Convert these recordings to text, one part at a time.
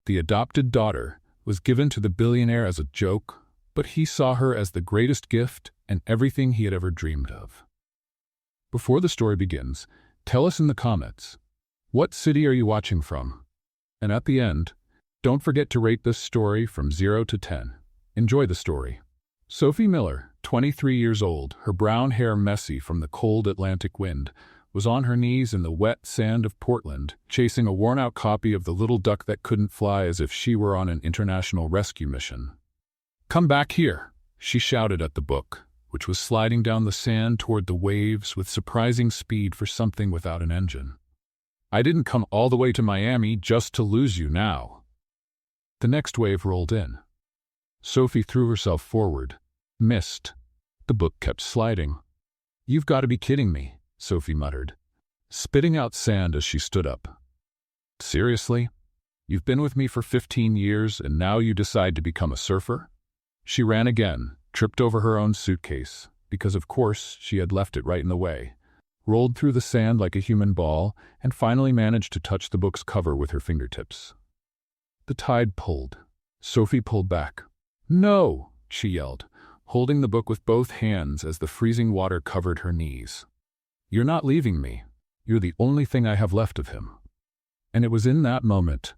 the adopted daughter, was given to the billionaire as a joke, but he saw her as the greatest gift and everything he had ever dreamed of. Before the story begins, tell us in the comments, what city are you watching from? And at the end, don't forget to rate this story from 0 to 10. Enjoy the story. Sophie Miller, 23 years old, her brown hair messy from the cold Atlantic wind, was on her knees in the wet sand of Portland, chasing a worn-out copy of The Little Duck That Couldn't Fly as if she were on an international rescue mission. "Come back here," she shouted at the book, which was sliding down the sand toward the waves with surprising speed for something without an engine. "I didn't come all the way to Miami just to lose you now." The next wave rolled in. Sophie threw herself forward, missed. The book kept sliding. "You've got to be kidding me," Sophie muttered, spitting out sand as she stood up. "Seriously? You've been with me for 15 years and now you decide to become a surfer?" She ran again, tripped over her own suitcase, because of course she had left it right in the way, rolled through the sand like a human ball, and finally managed to touch the book's cover with her fingertips. The tide pulled. Sophie pulled back. "No!" she yelled, holding the book with both hands as the freezing water covered her knees. "You're not leaving me. You're the only thing I have left of him." And it was in that moment,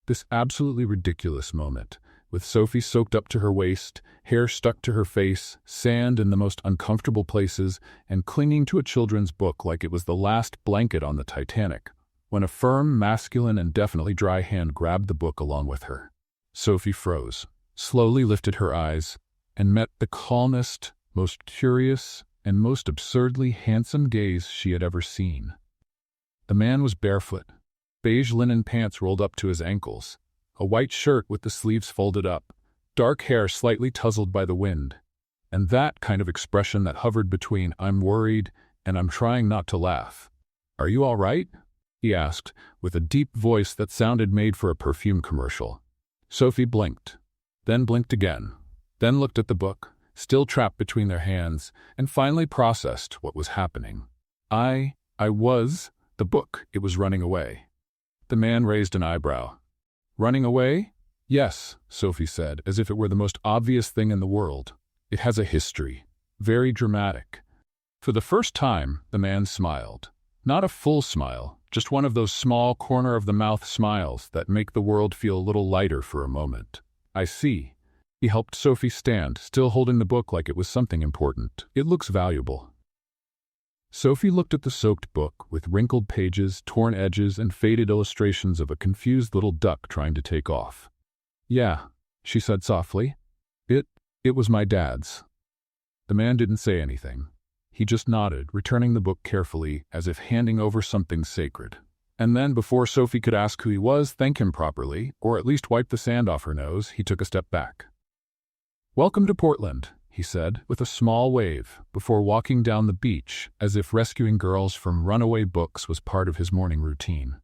this absolutely ridiculous moment, with Sophie soaked up to her waist, hair stuck to her face, sand in the most uncomfortable places, and clinging to a children's book like it was the last blanket on the Titanic, when a firm, masculine, and definitely dry hand grabbed the book along with her. Sophie froze, slowly lifted her eyes, and met the calmest, most curious, and most absurdly handsome gaze she had ever seen. The man was barefoot, beige linen pants rolled up to his ankles, a white shirt with the sleeves folded up, dark hair slightly tousled by the wind, and that kind of expression that hovered between "I'm worried" and "I'm trying not to laugh." "Are you all right?" he asked, with a deep voice that sounded made for a perfume commercial. Sophie blinked, then blinked again, then looked at the book, still trapped between their hands, and finally processed what was happening. The book, it was running away. The man raised an eyebrow. "Running away?" "Yes," Sophie said, as if it were the most obvious thing in the world. "It has a history. Very dramatic." For the first time, the man smiled. Not a full smile, just one of those small corner-of-the-mouth smiles that make the world feel a little lighter for a moment. "I see." He helped Sophie stand, still holding the book like it was something important. "It looks valuable." Sophie looked at the soaked book with wrinkled pages, torn edges, and faded illustrations of a confused little duck trying to take off. "Yeah," she said softly. It was my dad's." The man didn't say anything. He just nodded, returning the book carefully, as if handing over something sacred. And then, before Sophie could ask who he was, thank him properly, or at least wipe the sand off her nose, he took a step back. "Welcome to Portland," he said, with a small wave, before walking down the beach, as if rescuing girls from runaway books was part of his morning routine.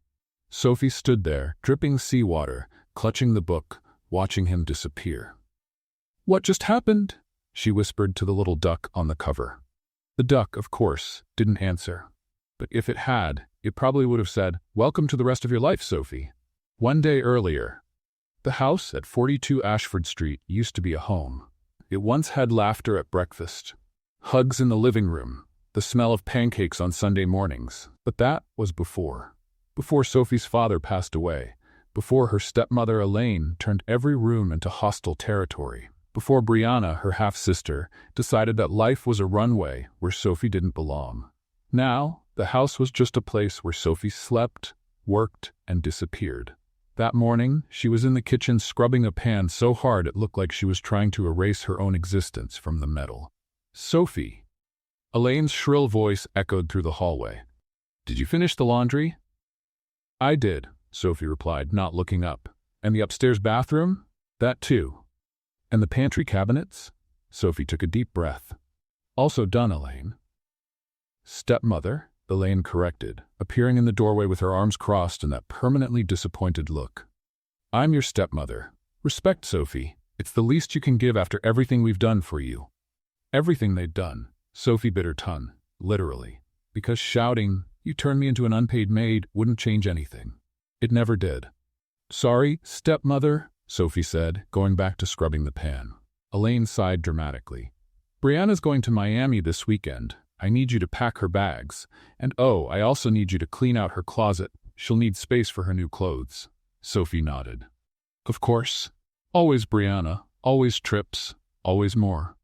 Sophie stood there, dripping seawater, clutching the book, watching him disappear. "What just happened?" she whispered to the little duck on the cover. The duck, of course, didn't answer. But if it had, it probably would have said, "Welcome to the rest of your life, Sophie." One day earlier, the house at 42 Ashford Street used to be a home. It once had laughter at breakfast, hugs in the living room, the smell of pancakes on Sunday mornings. But that was before Sophie's father passed away, before her stepmother Elaine turned every room into hostile territory, before Brianna, her half-sister, decided that life was a runway where Sophie didn't belong. Now, the house was just a place where Sophie slept, worked, and disappeared. That morning, she was in the kitchen scrubbing a pan so hard it looked like she was trying to erase her own existence from the metal. "Sophie!" Elaine's shrill voice echoed through the hallway. "Did you finish the laundry?" "I did," Sophie replied, not looking up. "And the upstairs bathroom?" "That too." "And the pantry cabinets?" Sophie took a deep breath. "Also done, Elaine." "Stepmother," Elaine corrected, appearing in the doorway with her arms crossed and that permanently disappointed look. "I'm your stepmother. Respect, Sophie. It's the least you can give after everything we've done for you." Everything they'd done. Sophie bit her tongue, literally, because shouting, "You turned me into an unpaid maid," wouldn't change anything. It never did. Sorry, stepmother, Sophie said, going back to scrubbing the pan. Elaine sighed dramatically. Brianna's going to Miami this weekend. I need you to pack her bags. And oh, I also need you to clean out her closet. She'll need space for her new clothes. Sophie nodded. Of course. Always Brianna, always trips, always more.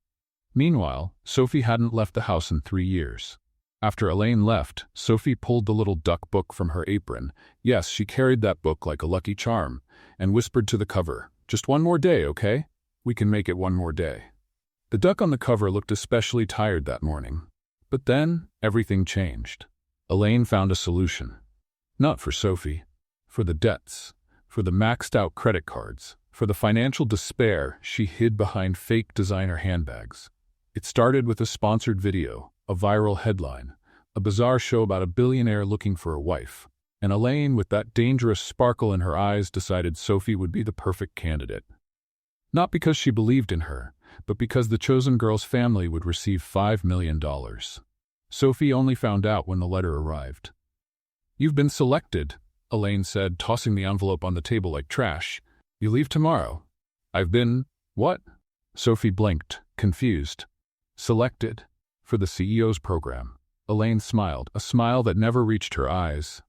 Meanwhile, Sophie hadn't left the house in 3 years. After Elaine left, Sophie pulled the little duck book from her apron. Yes, she carried that book like a lucky charm, and whispered to the cover, "Just one more day, okay? We can make it one more day." The duck on the cover looked especially tired that morning. But then, everything changed. Elaine found a solution. Not for Sophie. For the debts. For the maxed-out credit cards. For the financial despair she hid behind fake designer handbags. It started with a sponsored video, a viral headline, a bizarre show about a billionaire looking for a wife. And Elaine, with that dangerous sparkle in her eyes, decided Sophie would be the perfect candidate. Not because she believed in her, but because the chosen girl's family would receive $5 million. Sophie only found out when the letter arrived. "You've been selected," Elaine said, tossing the envelope on the table like trash. "You leave tomorrow." "I've been… what?" Sophie blinked, confused. "Selected. For the CEO's program." Elaine smiled, a smile that never reached her eyes.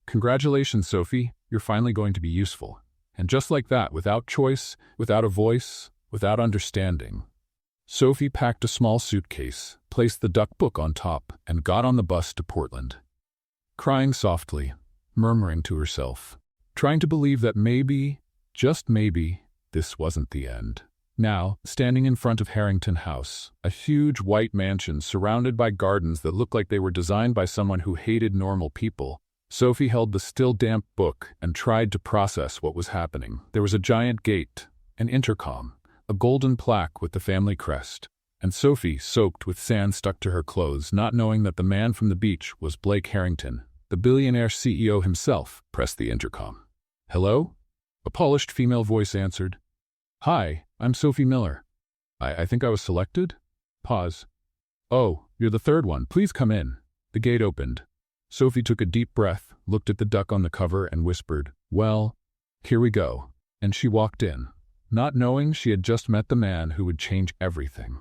"Congratulations, Sophie. You're finally going to be useful." And just like that, without choice, without a voice, without understanding, Sophie packed a small suitcase, placed the duck book on top, and got on the bus to Portland. Crying softly, murmuring to herself, trying to believe that maybe, just maybe, this wasn't the end. Now, standing in front of Harrington House, a huge white mansion surrounded by gardens that looked like they were designed by someone who hated normal people, Sophie held the still damp book and tried to process what was happening. There was a giant gate, an intercom, a golden plaque with the family crest, and Sophie, soaked with sand stuck to her clothes, not knowing that the man from the beach was Blake Harrington, the billionaire CEO himself, pressed the intercom. "Hello?" A polished female voice answered. "Hi, I'm Sophie Miller. I think I was selected?" Pause. "Oh, you're the third one. Please come in." The gate opened. Sophie took a deep breath, looked at the duck on the cover, and whispered, "Well, here we go." And she walked in, not knowing she had just met the man who would change everything.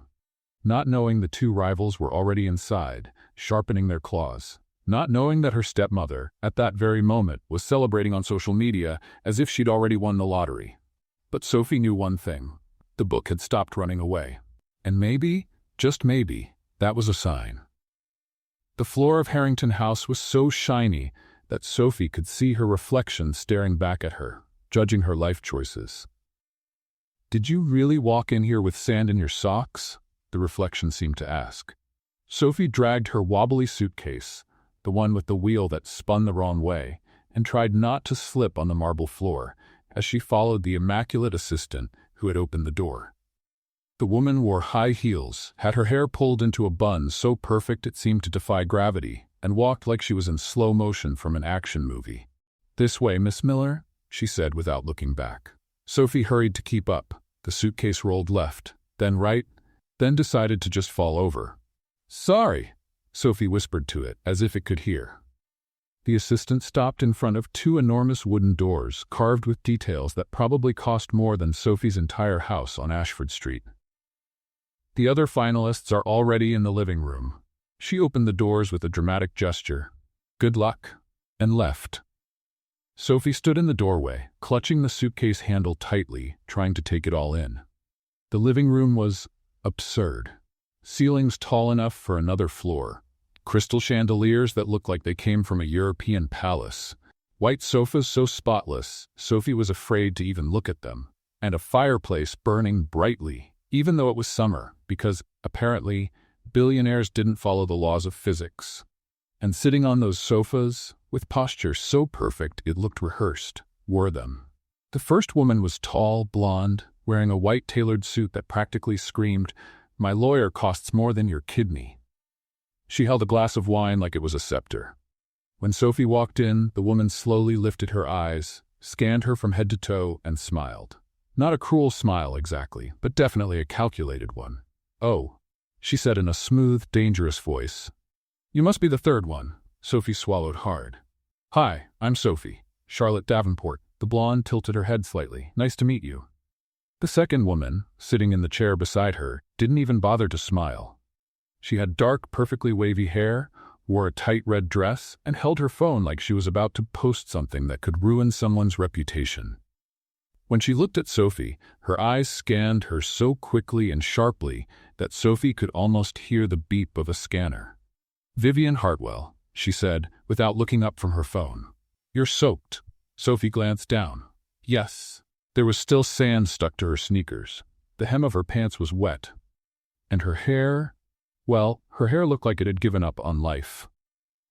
Not knowing the two rivals were already inside, sharpening their claws. Not knowing that her stepmother, at that very moment, was celebrating on social media as if she'd already won the lottery. But Sophie knew one thing. The book had stopped running away. And maybe, just maybe, that was a sign. The floor of Harrington House was so shiny that Sophie could see her reflection staring back at her, judging her life choices. "Did you really walk in here with sand in your socks?" the reflection seemed to ask. Sophie dragged her wobbly suitcase, the one with the wheel that spun the wrong way, and tried not to slip on the marble floor as she followed the immaculate assistant who had opened the door. The woman wore high heels, had her hair pulled into a bun so perfect it seemed to defy gravity, and walked like she was in slow motion from an action movie. "This way, Miss Miller," she said without looking back. Sophie hurried to keep up. The suitcase rolled left, then right, then decided to just fall over. "Sorry," Sophie whispered to it, as if it could hear. The assistant stopped in front of two enormous wooden doors, carved with details that probably cost more than Sophie's entire house on Ashford Street. "The other finalists are already in the living room." She opened the doors with a dramatic gesture. "Good luck," and left. Sophie stood in the doorway, clutching the suitcase handle tightly, trying to take it all in. The living room was absurd. Ceilings tall enough for another floor. Crystal chandeliers that looked like they came from a European palace. White sofas so spotless, Sophie was afraid to even look at them. And a fireplace burning brightly, even though it was summer, because, apparently, billionaires didn't follow the laws of physics. And sitting on those sofas, with posture so perfect it looked rehearsed, were them. The first woman was tall, blonde, wearing a white tailored suit that practically screamed, "My lawyer costs more than your kidney." She held a glass of wine like it was a scepter. When Sophie walked in, the woman slowly lifted her eyes, scanned her from head to toe, and smiled. Not a cruel smile exactly, but definitely a calculated one. "Oh," she said in a smooth, dangerous voice. "You must be the third one." Sophie swallowed hard. "Hi, I'm Sophie, Charlotte Davenport." The blonde tilted her head slightly. Nice to meet you. The second woman, sitting in the chair beside her, didn't even bother to smile. She had dark, perfectly wavy hair, wore a tight red dress, and held her phone like she was about to post something that could ruin someone's reputation. When she looked at Sophie, her eyes scanned her so quickly and sharply that Sophie could almost hear the beep of a scanner. "Vivian Hartwell," she said, without looking up from her phone. "You're soaked." Sophie glanced down. Yes. There was still sand stuck to her sneakers. The hem of her pants was wet. And her hair? Well, her hair looked like it had given up on life.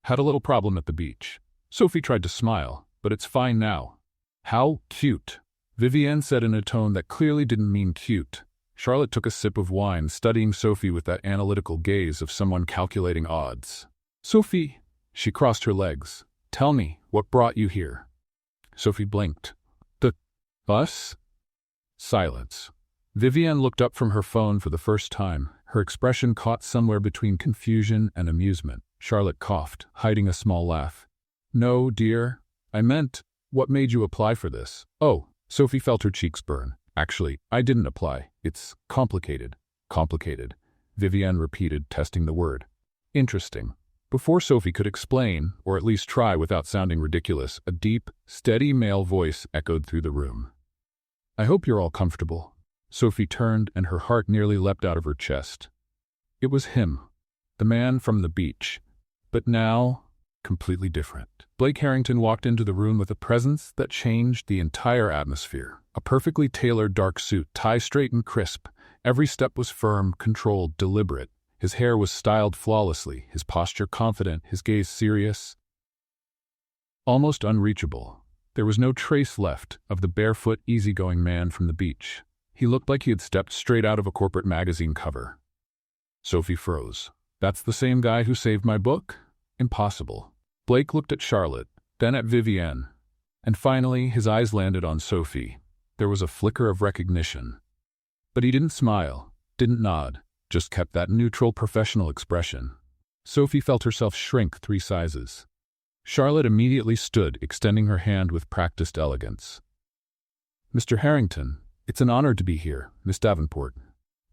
Had a little problem at the beach. Sophie tried to smile, but it's fine now. "How cute," Vivienne said in a tone that clearly didn't mean cute. Charlotte took a sip of wine, studying Sophie with that analytical gaze of someone calculating odds. "Sophie," she crossed her legs, "tell me, what brought you here?" Sophie blinked. "The bus?" Silence. Vivienne looked up from her phone for the first time, her expression caught somewhere between confusion and amusement. Charlotte coughed, hiding a small laugh. "No, dear. I meant, what made you apply for this?" "Oh," Sophie felt her cheeks burn. "Actually, I didn't apply. It's complicated." "Complicated," Vivienne repeated, testing the word. "Interesting." Before Sophie could explain, or at least try without sounding ridiculous, a deep, steady male voice echoed through the room. "I hope you're all comfortable." Sophie turned and her heart nearly leapt out of her chest. It was him, the man from the beach, but now completely different. Blake Harrington walked into the room with a presence that changed the entire atmosphere. A perfectly tailored dark suit, tie straight and crisp. Every step was firm, controlled, deliberate. His hair was styled flawlessly, his posture confident, his gaze serious, almost unreachable. There was no trace left of the barefoot, easygoing man from the beach. He looked like he had stepped straight out of a corporate magazine cover. Sophie froze. "That's the same guy who saved my book? Impossible." Blake looked at Charlotte, then at Vivienne, and finally his eyes landed on Sophie. There was a flicker of recognition. But he didn't smile, didn't nod, just kept that neutral professional expression. Sophie felt herself shrink 3 sizes. Charlotte immediately stood, extending her hand with practiced elegance. "Mr. Harrington, it's an honor to be here, Miss Davenport."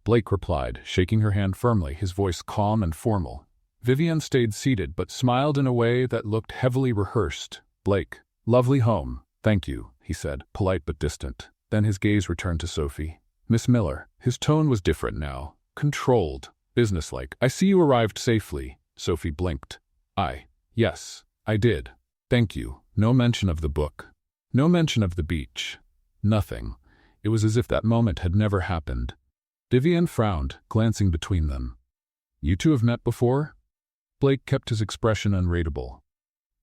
Blake replied, shaking her hand firmly, his voice calm and formal. Vivienne stayed seated but smiled in a way that looked heavily rehearsed. "Blake, lovely home, thank you," he said, polite but distant. Then his gaze returned to Sophie. "Miss Miller." His tone was different now. Controlled, businesslike. "I see you arrived safely." Sophie blinked. Yes, I did. Thank you." No mention of the book. No mention of the beach. Nothing. It was as if that moment had never happened. Vivienne frowned, glancing between them. "You two have met before?" Blake kept his expression unreadable.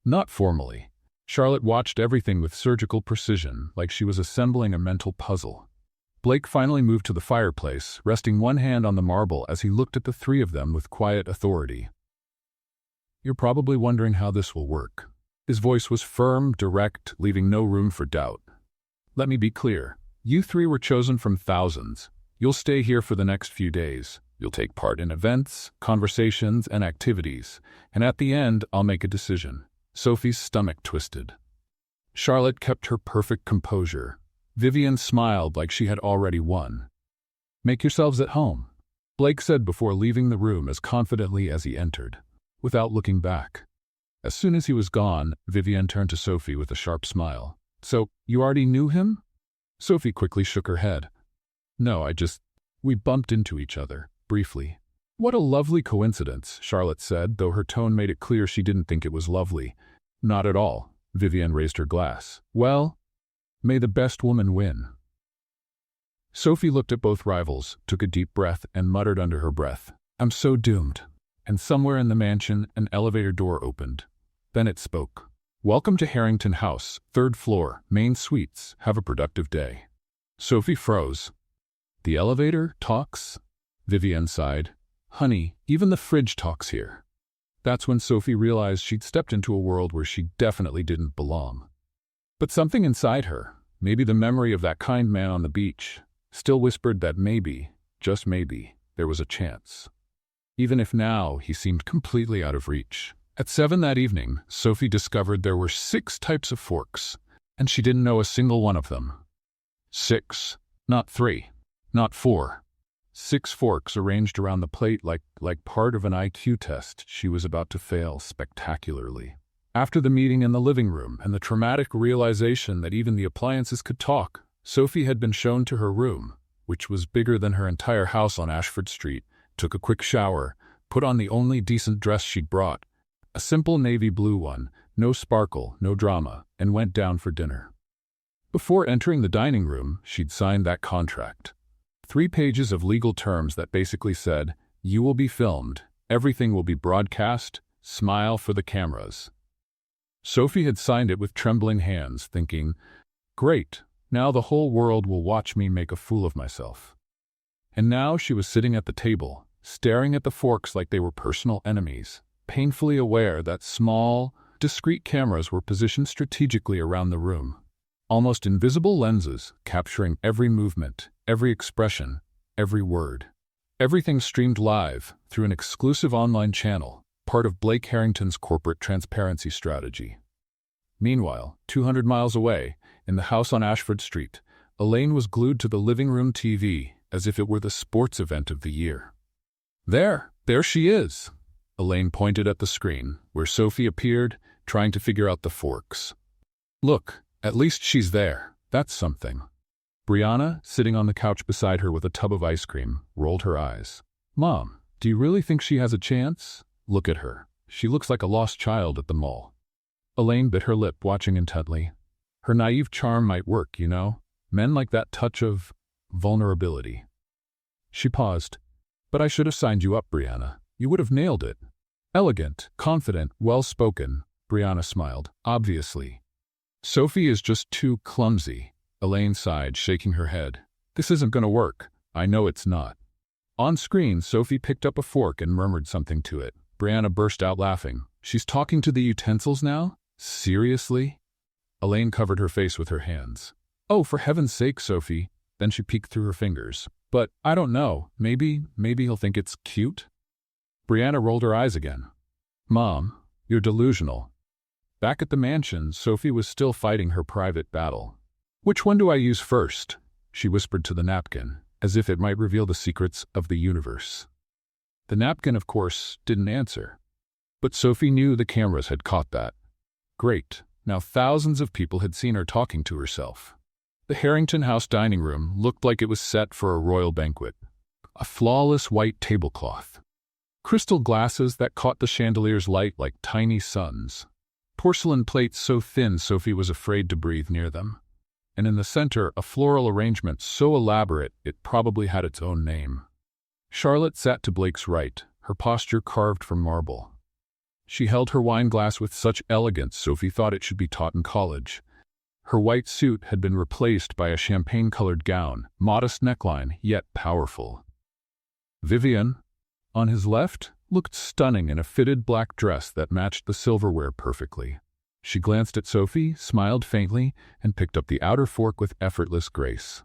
"Not formally." Charlotte watched everything with surgical precision, like she was assembling a mental puzzle. Blake finally moved to the fireplace, resting one hand on the marble as he looked at the 3 of them with quiet authority. "You're probably wondering how this will work." His voice was firm, direct, leaving no room for doubt. "Let me be clear. You 3 were chosen from thousands. You'll stay here for the next few days. You'll take part in events, conversations, and activities. And at the end, I'll make a decision." Sophie's stomach twisted. Charlotte kept her perfect composure. Vivienne smiled like she had already won. "Make yourselves at home," Blake said before leaving the room as confidently as he entered, without looking back. As soon as he was gone, Vivienne turned to Sophie with a sharp smile. "So, you already knew him?" Sophie quickly shook her head. "No, we bumped into each other, briefly." "What a lovely coincidence," Charlotte said, though her tone made it clear she didn't think it was lovely. "Not at all." Vivienne raised her glass. "Well, may the best woman win." Sophie looked at both rivals, took a deep breath, and muttered under her breath, "I'm so doomed." And somewhere in the mansion, an elevator door opened. Then it spoke. "Welcome to Harrington House, 3rd floor, main suites. Have a productive day." Sophie froze. "The elevator talks?" Vivienne sighed. "Honey, even the fridge talks here." That's when Sophie realized she'd stepped into a world where she definitely didn't belong. But something inside her, maybe the memory of that kind man on the beach, still whispered that maybe, just maybe, there was a chance. Even if now he seemed completely out of reach. At 7 that evening, Sophie discovered there were 6 types of forks. and she didn't know a single one of them. 6, not 3, not 4. 6 forks arranged around the plate like part of an IQ test she was about to fail spectacularly. After the meeting in the living room and the traumatic realization that even the appliances could talk, Sophie had been shown to her room, which was bigger than her entire house on Ashford Street, took a quick shower, put on the only decent dress she'd brought, a simple navy blue one, no sparkle, no drama, and went down for dinner. Before entering the dining room, she'd signed that contract. 3 pages of legal terms that basically said, "You will be filmed, everything will be broadcast, smile for the cameras." Sophie had signed it with trembling hands, thinking, "Great, now the whole world will watch me make a fool of myself." And now she was sitting at the table, staring at the forks like they were personal enemies, painfully aware that small, discreet cameras were positioned strategically around the room. Almost invisible lenses capturing every movement, every expression, every word. Everything streamed live through an exclusive online channel, part of Blake Harrington's corporate transparency strategy. Meanwhile, 200 miles away, in the house on Ashford Street, Elaine was glued to the living room TV as if it were the sports event of the year. There she is! Elaine pointed at the screen, where Sophie appeared, trying to figure out the forks. "Look, at least she's there. That's something." Brianna, sitting on the couch beside her with a tub of ice cream, rolled her eyes. "Mom, do you really think she has a chance? Look at her. She looks like a lost child at the mall." Elaine bit her lip, watching intently. Her naive charm might work, you know. Men like that touch of vulnerability. She paused. "But I should have signed you up, Brianna. You would have nailed it." "Elegant, confident, well-spoken," Brianna smiled. "Obviously." "Sophie is just too clumsy," Elaine sighed, shaking her head. "This isn't going to work. I know it's not." On screen, Sophie picked up a fork and murmured something to it. Brianna burst out laughing. "She's talking to the utensils now? Seriously?" Elaine covered her face with her hands. "Oh, for heaven's sake, Sophie." Then she peeked through her fingers. "But, I don't know, maybe he'll think it's cute?" Brianna rolled her eyes again. "Mom, you're delusional." Back at the mansion, Sophie was still fighting her private battle. "Which one do I use first?" she whispered to the napkin, as if it might reveal the secrets of the universe. The napkin, of course, didn't answer. But Sophie knew the cameras had caught that. Great, now thousands of people had seen her talking to herself. The Harrington House dining room looked like it was set for a royal banquet. A flawless white tablecloth. Crystal glasses that caught the chandelier's light like tiny suns. Porcelain plates so thin Sophie was afraid to breathe near them. And in the center, a floral arrangement so elaborate it probably had its own name. Charlotte sat to Blake's right, her posture carved from marble. She held her wine glass with such elegance Sophie thought it should be taught in college. Her white suit had been replaced by a champagne-colored gown, modest neckline, yet powerful. Vivian, on his left, looked stunning in a fitted black dress that matched the silverware perfectly. She glanced at Sophie, smiled faintly, and picked up the outer fork with effortless grace.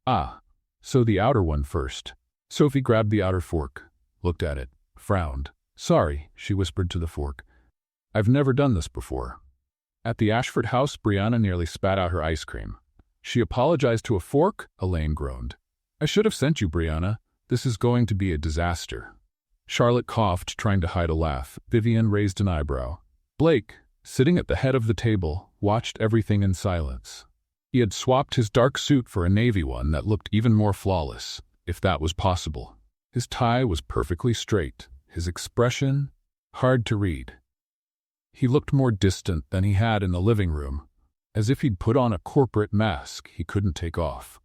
"Ah, so the outer one first." Sophie grabbed the outer fork, looked at it, frowned. "Sorry," she whispered to the fork. "I've never done this before." At the Ashford house, Brianna nearly spat out her ice cream. "She apologized to a fork?" Elaine groaned. "I should have sent you, Brianna. This is going to be a disaster." Charlotte coughed, trying to hide a laugh. Vivian raised an eyebrow. Blake, sitting at the head of the table, watched everything in silence. He had swapped his dark suit for a navy one that looked even more flawless, if that was possible. His tie was perfectly straight, his expression hard to read. He looked more distant than he had in the living room, as if he'd put on a corporate mask he couldn't take off.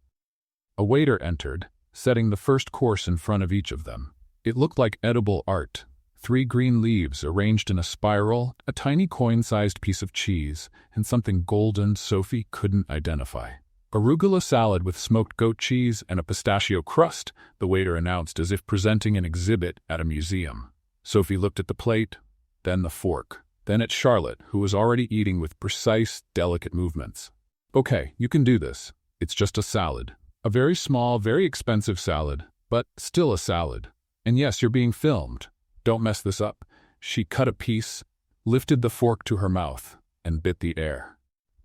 A waiter entered, setting the first course in front of each of them. It looked like edible art. 3 green leaves arranged in a spiral, a tiny coin-sized piece of cheese, and something golden Sophie couldn't identify. "Arugula salad with smoked goat cheese and a pistachio crust," the waiter announced as if presenting an exhibit at a museum. Sophie looked at the plate, then the fork, then at Charlotte, who was already eating with precise, delicate movements. "Okay, you can do this. It's just a salad. A very small, very expensive salad, but still a salad. And yes, you're being filmed. Don't mess this up." She cut a piece, lifted the fork to her mouth, and bit the air.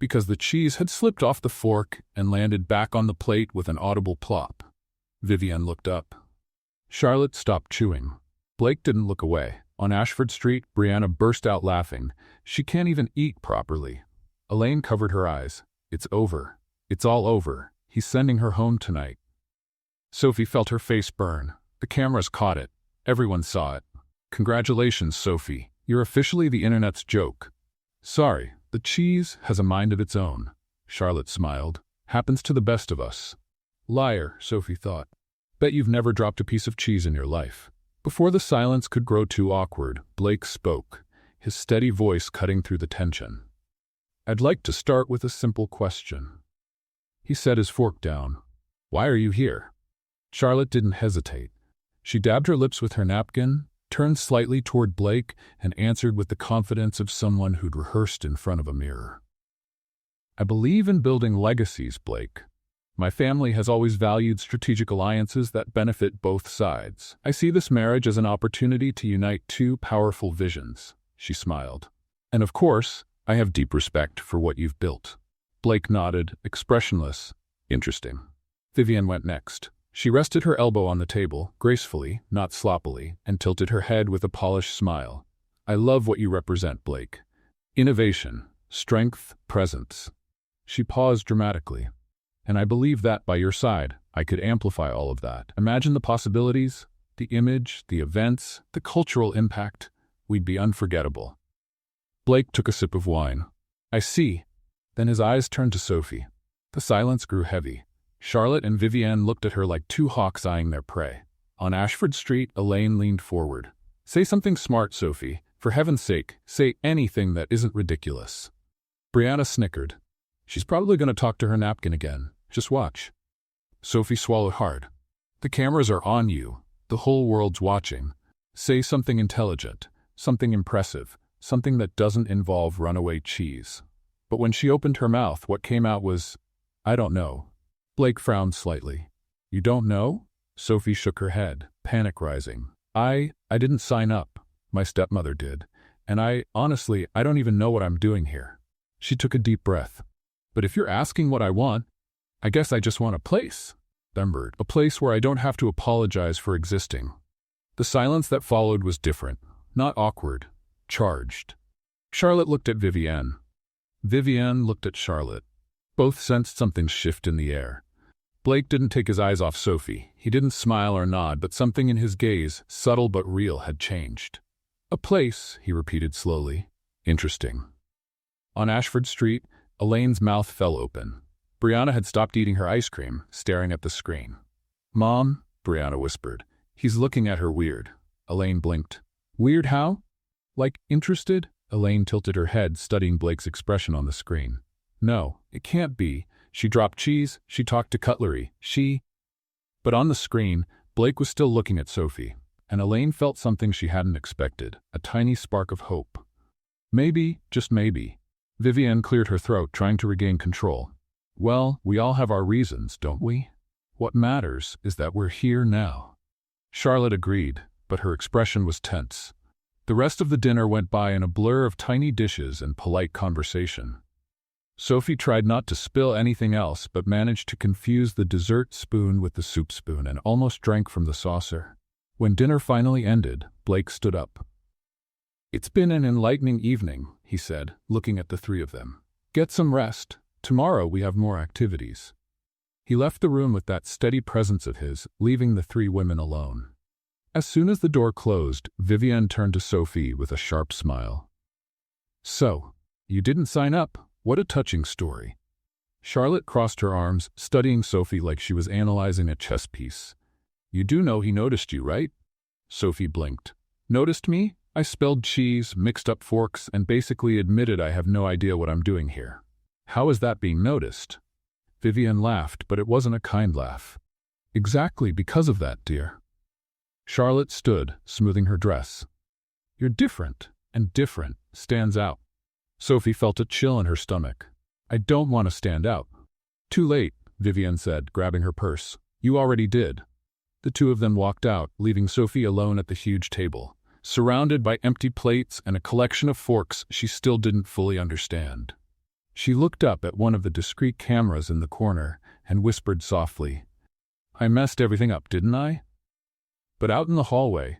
because the cheese had slipped off the fork and landed back on the plate with an audible plop. Vivienne looked up. Charlotte stopped chewing. Blake didn't look away. On Ashford Street, Brianna burst out laughing. She can't even eat properly. Elaine covered her eyes. It's over. It's all over. He's sending her home tonight. Sophie felt her face burn. The cameras caught it. Everyone saw it. Congratulations, Sophie. You're officially the internet's joke. Sorry, the cheese has a mind of its own. Charlotte smiled. Happens to the best of us. Liar, Sophie thought. Bet you've never dropped a piece of cheese in your life. Before the silence could grow too awkward, Blake spoke, his steady voice cutting through the tension. I'd like to start with a simple question. He set his fork down. Why are you here? Charlotte didn't hesitate. She dabbed her lips with her napkin, turned slightly toward Blake, and answered with the confidence of someone who'd rehearsed in front of a mirror. I believe in building legacies, Blake. My family has always valued strategic alliances that benefit both sides. I see this marriage as an opportunity to unite two powerful visions. She smiled. And of course, I have deep respect for what you've built. Blake nodded, expressionless. Interesting. Vivienne went next. She rested her elbow on the table, gracefully, not sloppily, and tilted her head with a polished smile. I love what you represent, Blake. Innovation, strength, presence. She paused dramatically. And I believe that by your side, I could amplify all of that. Imagine the possibilities, the image, the events, the cultural impact. We'd be unforgettable. Blake took a sip of wine. I see. Then his eyes turned to Sophie. The silence grew heavy. Charlotte and Vivienne looked at her like two hawks eyeing their prey. On Ashford Street, Elaine leaned forward. Say something smart, Sophie. For heaven's sake, say anything that isn't ridiculous. Brianna snickered. She's probably going to talk to her napkin again. Just watch. Sophie swallowed hard. The cameras are on you. The whole world's watching. Say something intelligent, something impressive, something that doesn't involve runaway cheese. But when she opened her mouth, what came out was, I don't know. Blake frowned slightly. You don't know? Sophie shook her head, panic rising. I didn't sign up. My stepmother did. And honestly, I don't even know what I'm doing here. She took a deep breath. But if you're asking what I want, I guess I just want a place. Remembered, a place where I don't have to apologize for existing. The silence that followed was different, not awkward, charged. Charlotte looked at Vivienne. Vivienne looked at Charlotte. Both sensed something shift in the air. Blake didn't take his eyes off Sophie. He didn't smile or nod, but something in his gaze, subtle but real, had changed. A place, he repeated slowly. Interesting. On Ashford Street, Elaine's mouth fell open. Brianna had stopped eating her ice cream, staring at the screen. Mom, Brianna whispered. He's looking at her weird. Elaine blinked. Weird how? Like interested? Elaine tilted her head, studying Blake's expression on the screen. No, it can't be. She dropped cheese, she talked to cutlery, But on the screen, Blake was still looking at Sophie, and Elaine felt something she hadn't expected, a tiny spark of hope. Maybe, just maybe. Vivienne cleared her throat, trying to regain control. Well, we all have our reasons, don't we? What matters is that we're here now. Charlotte agreed, but her expression was tense. The rest of the dinner went by in a blur of tiny dishes and polite conversation. Sophie tried not to spill anything else, but managed to confuse the dessert spoon with the soup spoon and almost drank from the saucer. When dinner finally ended, Blake stood up. It's been an enlightening evening, he said, looking at the three of them. Get some rest. Tomorrow we have more activities. He left the room with that steady presence of his, leaving the three women alone. As soon as the door closed, Vivienne turned to Sophie with a sharp smile. So, you didn't sign up? What a touching story. Charlotte crossed her arms, studying Sophie like she was analyzing a chess piece. You do know he noticed you, right? Sophie blinked. Noticed me? I spilled cheese, mixed up forks, and basically admitted I have no idea what I'm doing here. How is that being noticed? Vivienne laughed, but it wasn't a kind laugh. Exactly because of that, dear. Charlotte stood, smoothing her dress. You're different, and different stands out. Sophie felt a chill in her stomach. I don't want to stand out. Too late, Vivienne said, grabbing her purse. You already did. The two of them walked out, leaving Sophie alone at the huge table, surrounded by empty plates and a collection of forks she still didn't fully understand. She looked up at one of the discreet cameras in the corner and whispered softly, "I messed everything up, didn't I?" But out in the hallway,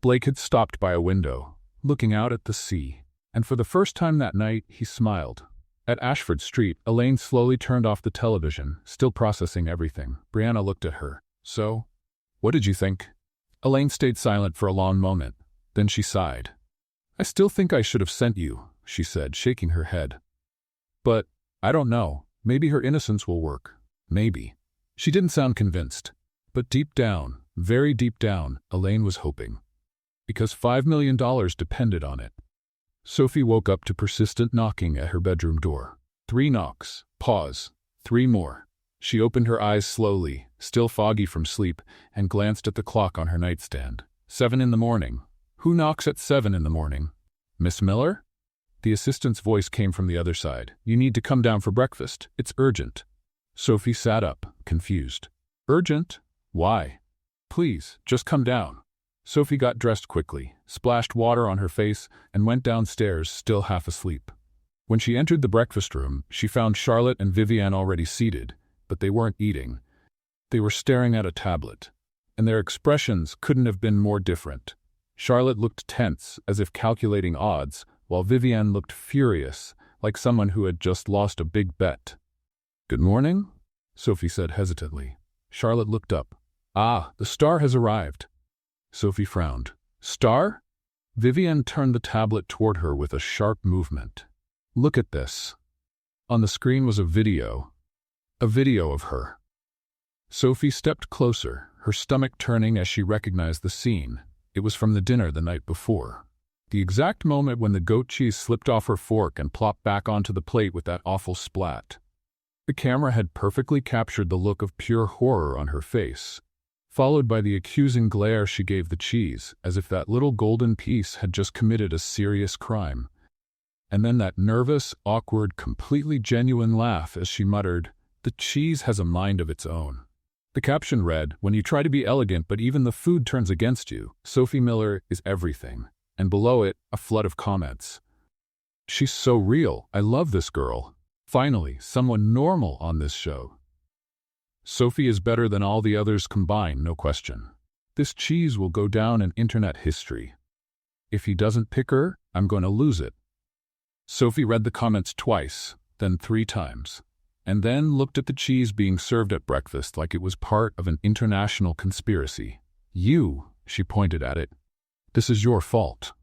Blake had stopped by a window, looking out at the sea, and for the first time that night he smiled. At Ashford Street, Elaine slowly turned off the television, still processing everything. Brianna looked at her. "So, what did you think?" Elaine stayed silent for a long moment. Then she sighed. "I still think I should have sent you," she said, shaking her head. "But, I don't know, maybe her innocence will work. Maybe." She didn't sound convinced. But deep down, very deep down, Elaine was hoping. Because $5 million depended on it. Sophie woke up to persistent knocking at her bedroom door. 3 knocks. Pause. 3 more. She opened her eyes slowly, still foggy from sleep, and glanced at the clock on her nightstand. 7 in the morning. Who knocks at 7 in the morning? Miss Miller? The assistant's voice came from the other side. "You need to come down for breakfast. It's urgent." Sophie sat up, confused. "Urgent? Why?" "Please, just come down." Sophie got dressed quickly, splashed water on her face, and went downstairs, still half asleep. When she entered the breakfast room, she found Charlotte and Vivienne already seated, but they weren't eating. They were staring at a tablet, and their expressions couldn't have been more different. Charlotte looked tense, as if calculating odds, while Vivienne looked furious, like someone who had just lost a big bet. "Good morning," Sophie said hesitantly. Charlotte looked up. "Ah, the star has arrived." Sophie frowned. "Star?" Vivienne turned the tablet toward her with a sharp movement. "Look at this." On the screen was a video of her. Sophie stepped closer, her stomach turning as she recognized the scene. It was from the dinner the night before. The exact moment when the goat cheese slipped off her fork and plopped back onto the plate with that awful splat. The camera had perfectly captured the look of pure horror on her face, followed by the accusing glare she gave the cheese, as if that little golden piece had just committed a serious crime. And then that nervous, awkward, completely genuine laugh as she muttered, "The cheese has a mind of its own." The caption read, "When you try to be elegant but even the food turns against you, Sophie Miller is everything." And below it, a flood of comments. "She's so real. I love this girl. Finally, someone normal on this show. Sophie is better than all the others combined, no question. This cheese will go down in internet history. If he doesn't pick her, I'm going to lose it." Sophie read the comments twice, then 3 times, and then looked at the cheese being served at breakfast like it was part of an international conspiracy. "You," she pointed at it. "This is your fault."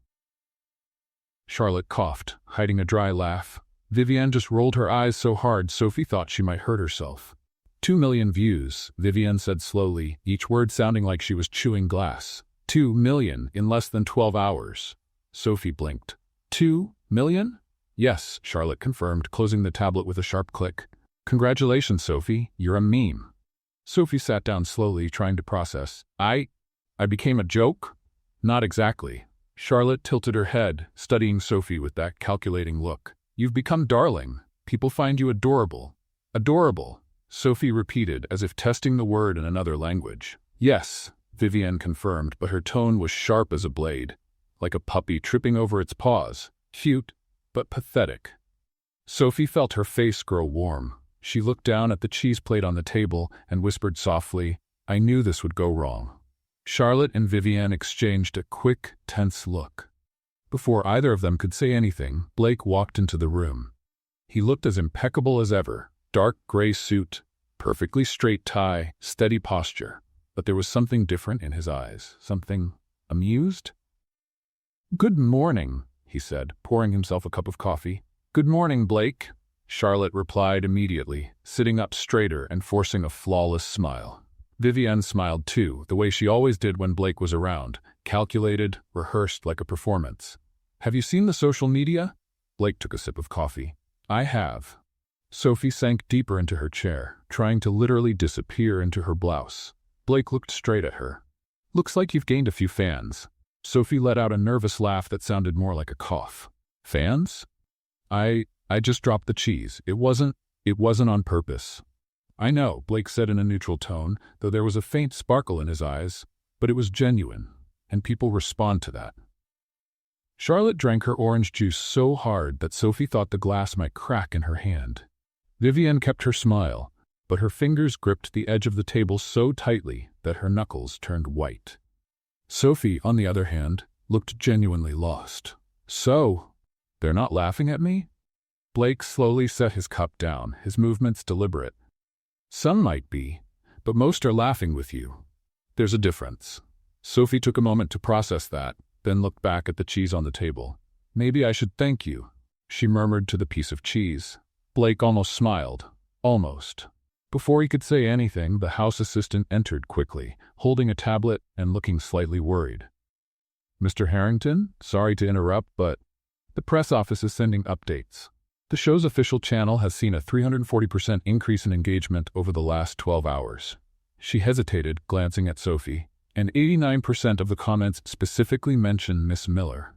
Charlotte coughed, hiding a dry laugh. Vivienne just rolled her eyes so hard Sophie thought she might hurt herself. 2 million views, Vivienne said slowly, each word sounding like she was chewing glass. 2 million in less than 12 hours. Sophie blinked. 2 million? Yes, Charlotte confirmed, closing the tablet with a sharp click. "Congratulations, Sophie, you're a meme." Sophie sat down slowly, trying to process. I became a joke? Not exactly. Charlotte tilted her head, studying Sophie with that calculating look. "You've become darling. People find you adorable." "Adorable," Sophie repeated, as if testing the word in another language. "Yes," Vivienne confirmed, but her tone was sharp as a blade, like a puppy tripping over its paws. "Cute, but pathetic." Sophie felt her face grow warm. She looked down at the cheese plate on the table and whispered softly, "I knew this would go wrong." Charlotte and Vivienne exchanged a quick, tense look. Before either of them could say anything, Blake walked into the room. He looked as impeccable as ever. Dark gray suit, perfectly straight tie, steady posture. But there was something different in his eyes. Something amused? "Good morning," he said, pouring himself a cup of coffee. "Good morning, Blake," Charlotte replied immediately, sitting up straighter and forcing a flawless smile. Vivienne smiled too, the way she always did when Blake was around, calculated, rehearsed like a performance. "Have you seen the social media?" Blake took a sip of coffee. "I have." Sophie sank deeper into her chair, trying to literally disappear into her blouse. Blake looked straight at her. "Looks like you've gained a few fans." Sophie let out a nervous laugh that sounded more like a cough. "Fans? I just dropped the cheese. It wasn't on purpose." "I know," Blake said in a neutral tone, though there was a faint sparkle in his eyes, "but it was genuine, and people respond to that." Charlotte drank her orange juice so hard that Sophie thought the glass might crack in her hand. Vivienne kept her smile, but her fingers gripped the edge of the table so tightly that her knuckles turned white. Sophie, on the other hand, looked genuinely lost. So, they're not laughing at me? Blake slowly set his cup down, his movements deliberate. Some might be, but most are laughing with you. There's a difference. Sophie took a moment to process that, then looked back at the cheese on the table. Maybe I should thank you, she murmured to the piece of cheese. Blake almost smiled. Almost. Before he could say anything, the house assistant entered quickly, holding a tablet and looking slightly worried. Mr. Harrington, sorry to interrupt, but the press office is sending updates. The show's official channel has seen a 340% increase in engagement over the last 12 hours. She hesitated, glancing at Sophie, and 89% of the comments specifically mention Miss Miller.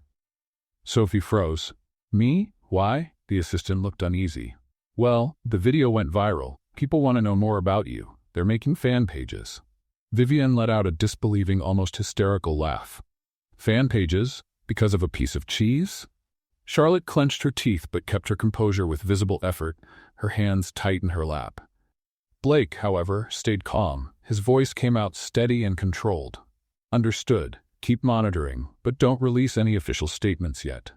Sophie froze. Me? Why? The assistant looked uneasy. Well, the video went viral. People want to know more about you. They're making fan pages. Vivienne let out a disbelieving, almost hysterical laugh. Fan pages? Because of a piece of cheese? Charlotte clenched her teeth but kept her composure with visible effort, her hands tight in her lap. Blake, however, stayed calm. His voice came out steady and controlled. Understood. Keep monitoring, but don't release any official statements yet.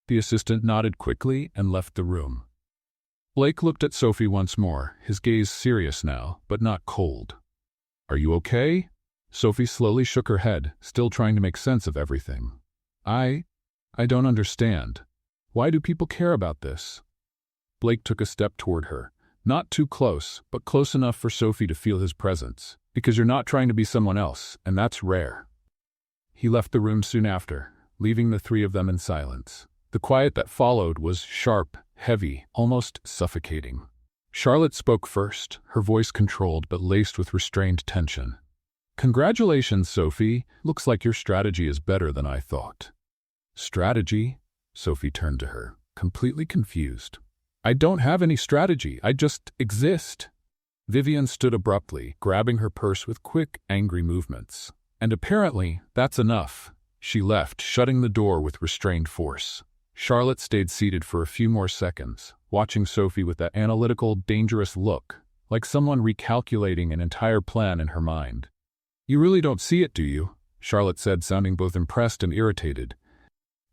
The assistant nodded quickly and left the room. Blake looked at Sophie once more, his gaze serious now, but not cold. Are you okay? Sophie slowly shook her head, still trying to make sense of everything. I don't understand. Why do people care about this? Blake took a step toward her. Not too close, but close enough for Sophie to feel his presence. Because you're not trying to be someone else, and that's rare. He left the room soon after, leaving the three of them in silence. The quiet that followed was sharp, heavy, almost suffocating. Charlotte spoke first, her voice controlled but laced with restrained tension. Congratulations, Sophie. Looks like your strategy is better than I thought. Strategy? Sophie turned to her, completely confused. I don't have any strategy, I just exist. Vivienne stood abruptly, grabbing her purse with quick, angry movements. And apparently, that's enough. She left, shutting the door with restrained force. Charlotte stayed seated for a few more seconds, watching Sophie with that analytical, dangerous look, like someone recalculating an entire plan in her mind. You really don't see it, do you? Charlotte said, sounding both impressed and irritated.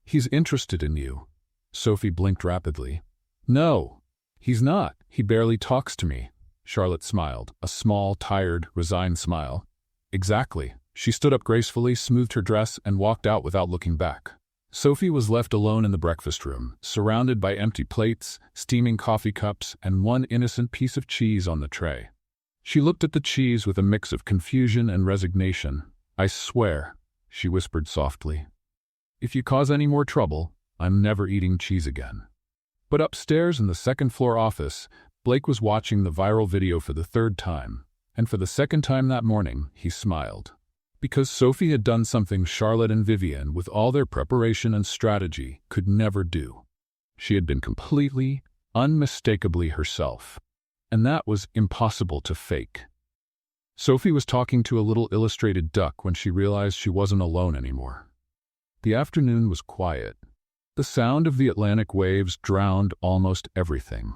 He's interested in you. Sophie blinked rapidly. No, he's not. He barely talks to me. Charlotte smiled, a small, tired, resigned smile. Exactly. She stood up gracefully, smoothed her dress, and walked out without looking back. Sophie was left alone in the breakfast room, surrounded by empty plates, steaming coffee cups, and one innocent piece of cheese on the tray. She looked at the cheese with a mix of confusion and resignation. I swear, she whispered softly. If you cause any more trouble, I'm never eating cheese again. But upstairs in the second-floor office, Blake was watching the viral video for the third time, and for the second time that morning, he smiled. Because Sophie had done something Charlotte and Vivienne, with all their preparation and strategy, could never do. She had been completely, unmistakably herself, and that was impossible to fake. Sophie was talking to a little illustrated duck when she realized she wasn't alone anymore. The afternoon was quiet. The sound of the Atlantic waves drowned almost everything.